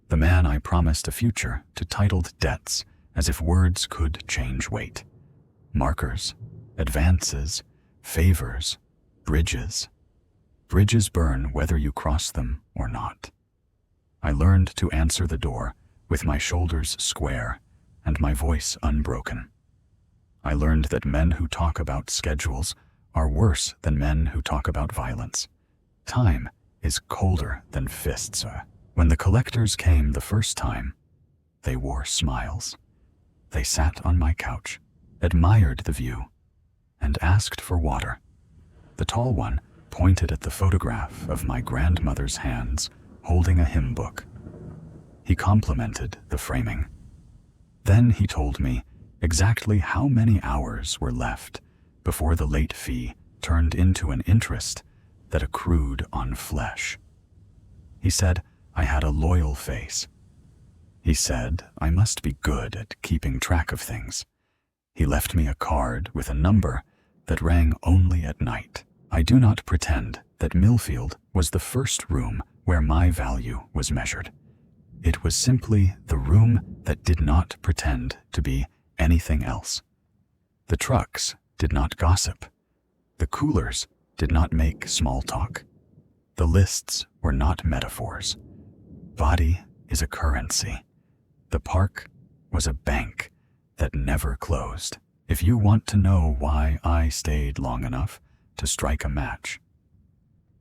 Speaker 1: The man I promised a future to titled debts as if words could change weight. Markers, advances, favors, bridges. Bridges burn whether you cross them or not. I learned to answer the door with my shoulders square and my voice unbroken. I learned that men who talk about schedules are worse than men who talk about violence. Time is colder than fists. When the collectors came the first time, they wore smiles. They sat on my couch, admired the view, and asked for water. The tall one pointed at the photograph of my grandmother's hands holding a hymn book. He complimented the framing. Then he told me exactly how many hours were left before the late fee turned into an interest that accrued on flesh. He said I had a loyal face. He said I must be good at keeping track of things. He left me a card with a number that rang only at night. I do not pretend that Millfield was the first room where my value was measured. It was simply the room that did not pretend to be anything else. The trucks did not gossip. The coolers did not make small talk. The lists were not metaphors. Body is a currency. The park was a bank that never closed. If you want to know why I stayed long enough to strike a match,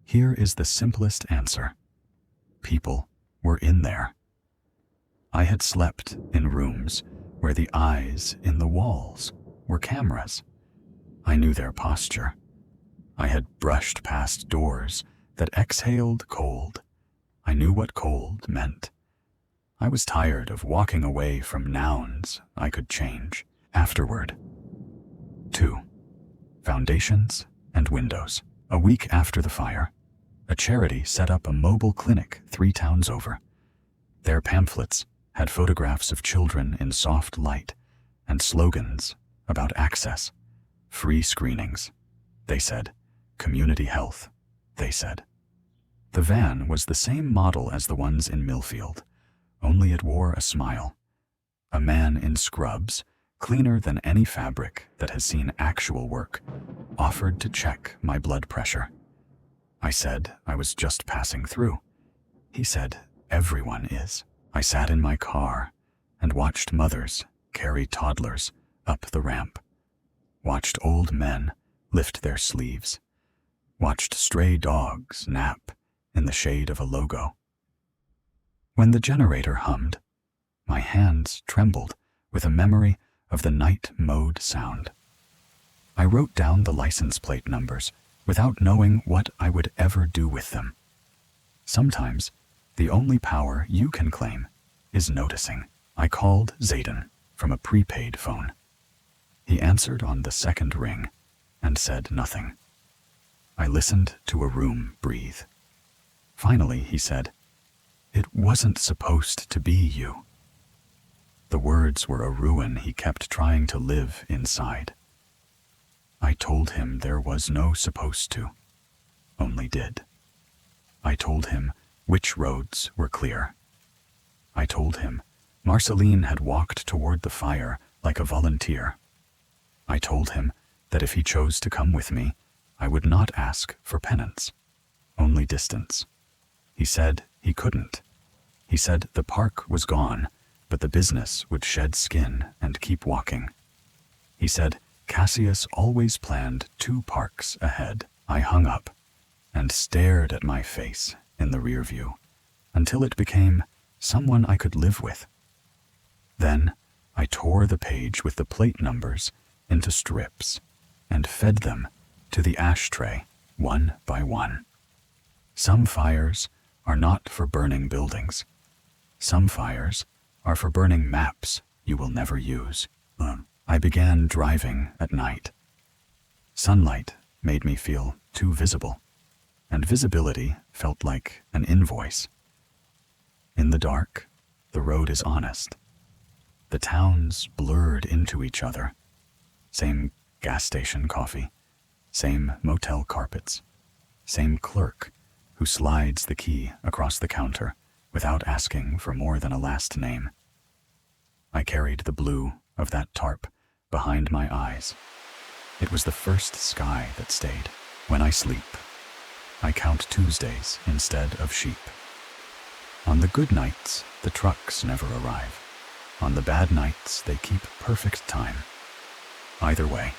Speaker 1: here is the simplest answer. People were in there. I had slept in rooms where the eyes in the walls were cameras. I knew their posture. I had brushed past doors that exhaled cold. I knew what cold meant. I was tired of walking away from nouns I could change afterward. 2. Foundations and windows. A week after the fire, a charity set up a mobile clinic 3 towns over. Their pamphlets had photographs of children in soft light and slogans about access, free screenings, they said, community health, they said. The van was the same model as the ones in Millfield, only it wore a smile. A man in scrubs, cleaner than any fabric that has seen actual work, offered to check my blood pressure. I said I was just passing through. He said, everyone is. I sat in my car and watched mothers carry toddlers up the ramp, watched old men lift their sleeves, watched stray dogs nap in the shade of a logo. When the generator hummed, my hands trembled with a memory of the night mode sound. I wrote down the license plate numbers without knowing what I would ever do with them. Sometimes, the only power you can claim is noticing. I called Zayden from a prepaid phone. He answered on the second ring and said nothing. I listened to a room breathe. Finally, he said, "It wasn't supposed to be you." The words were a ruin he kept trying to live inside. I told him there was no supposed to, only did. I told him which roads were clear. I told him Marceline had walked toward the fire like a volunteer. I told him that if he chose to come with me, I would not ask for penance, only distance. He said he couldn't. He said the park was gone, but the business would shed skin and keep walking. He said Cassius always planned 2 parks ahead. I hung up and stared at my face in the rear view until it became someone I could live with. Then I tore the page with the plate numbers into strips and fed them to the ashtray one by one. Some fires are not for burning buildings. Some fires are for burning maps you will never use. I began driving at night. Sunlight made me feel too visible, and visibility felt like an invoice. In the dark, the road is honest. The towns blurred into each other. Same gas station coffee, same motel carpets, same clerk who slides the key across the counter without asking for more than a last name. I carried the blue of that tarp behind my eyes. It was the first sky that stayed. When I sleep, I count Tuesdays instead of sheep. On the good nights, the trucks never arrive. On the bad nights, they keep perfect time. Either way,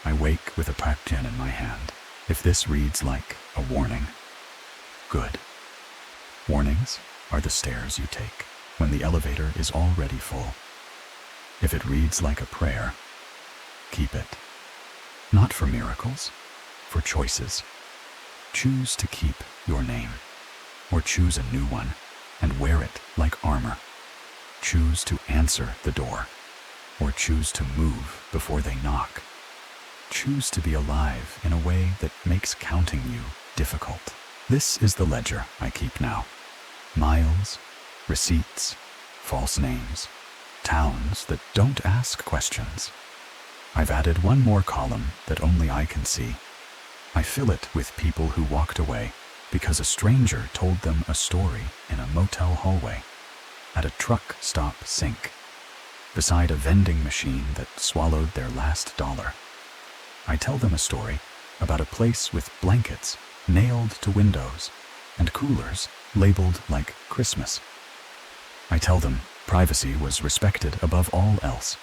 Speaker 1: I wake with a packed gin in my hand. If this reads like a warning, good. Warnings are the stairs you take when the elevator is already full. If it reads like a prayer, keep it. Not for miracles, for choices. Choose to keep your name, or choose a new one and wear it like armor. Choose to answer the door, or choose to move before they knock. Choose to be alive in a way that makes counting you difficult. This is the ledger I keep now. Miles, receipts, false names, towns that don't ask questions, I've added one more column that only I can see. I fill it with people who walked away because a stranger told them a story in a motel hallway, at a truck stop sink, beside a vending machine that swallowed their last dollar. I tell them a story about a place with blankets nailed to windows and coolers labeled like Christmas. I tell them privacy was respected above all else,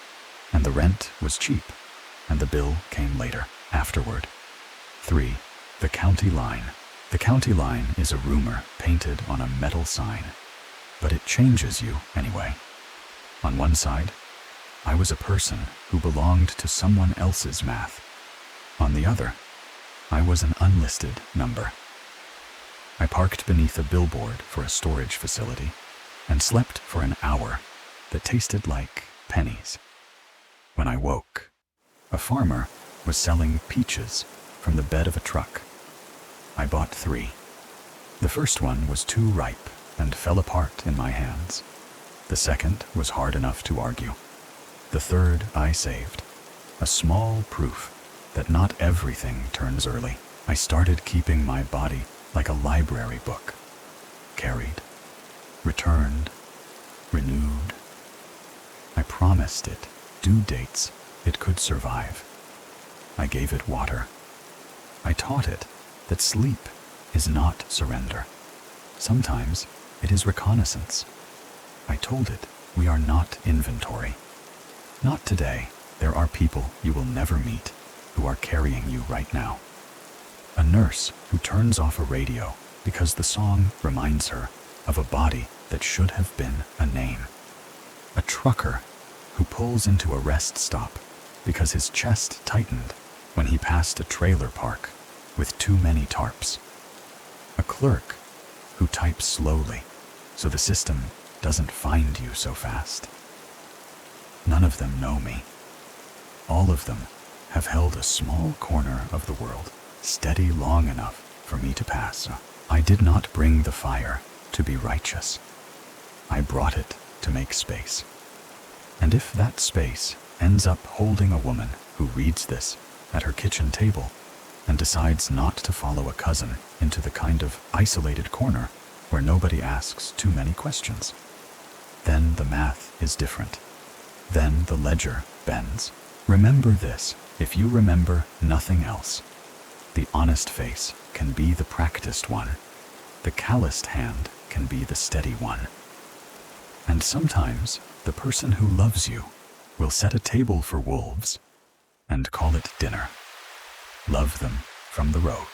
Speaker 1: and the rent was cheap, and the bill came later, afterward. 3. The county line. The county line is a rumor painted on a metal sign, but it changes you anyway. On one side, I was a person who belonged to someone else's math. On the other, I was an unlisted number. I parked beneath a billboard for a storage facility and slept for an hour that tasted like pennies. When I woke, a farmer was selling peaches from the bed of a truck. I bought 3. The first one was too ripe and fell apart in my hands. The second was hard enough to argue. The third I saved. A small proof that not everything turns early. I started keeping my body like a library book. Carried, returned, renewed. I promised it due dates it could survive. I gave it water. I taught it that sleep is not surrender. Sometimes it is reconnaissance. I told it we are not inventory. Not today. There are people you will never meet who are carrying you right now. A nurse who turns off a radio because the song reminds her of a body that should have been a name. A trucker who pulls into a rest stop because his chest tightened when he passed a trailer park with too many tarps. A clerk who types slowly so the system doesn't find you so fast. None of them know me. All of them have held a small corner of the world steady long enough for me to pass. I did not bring the fire to be righteous. I brought it to make space. And if that space ends up holding a woman who reads this at her kitchen table and decides not to follow a cousin into the kind of isolated corner where nobody asks too many questions, then the math is different. Then the ledger bends. Remember this, if you remember nothing else. The honest face can be the practiced one. The calloused hand can be the steady one. And sometimes the person who loves you will set a table for wolves and call it dinner. Love them from the road.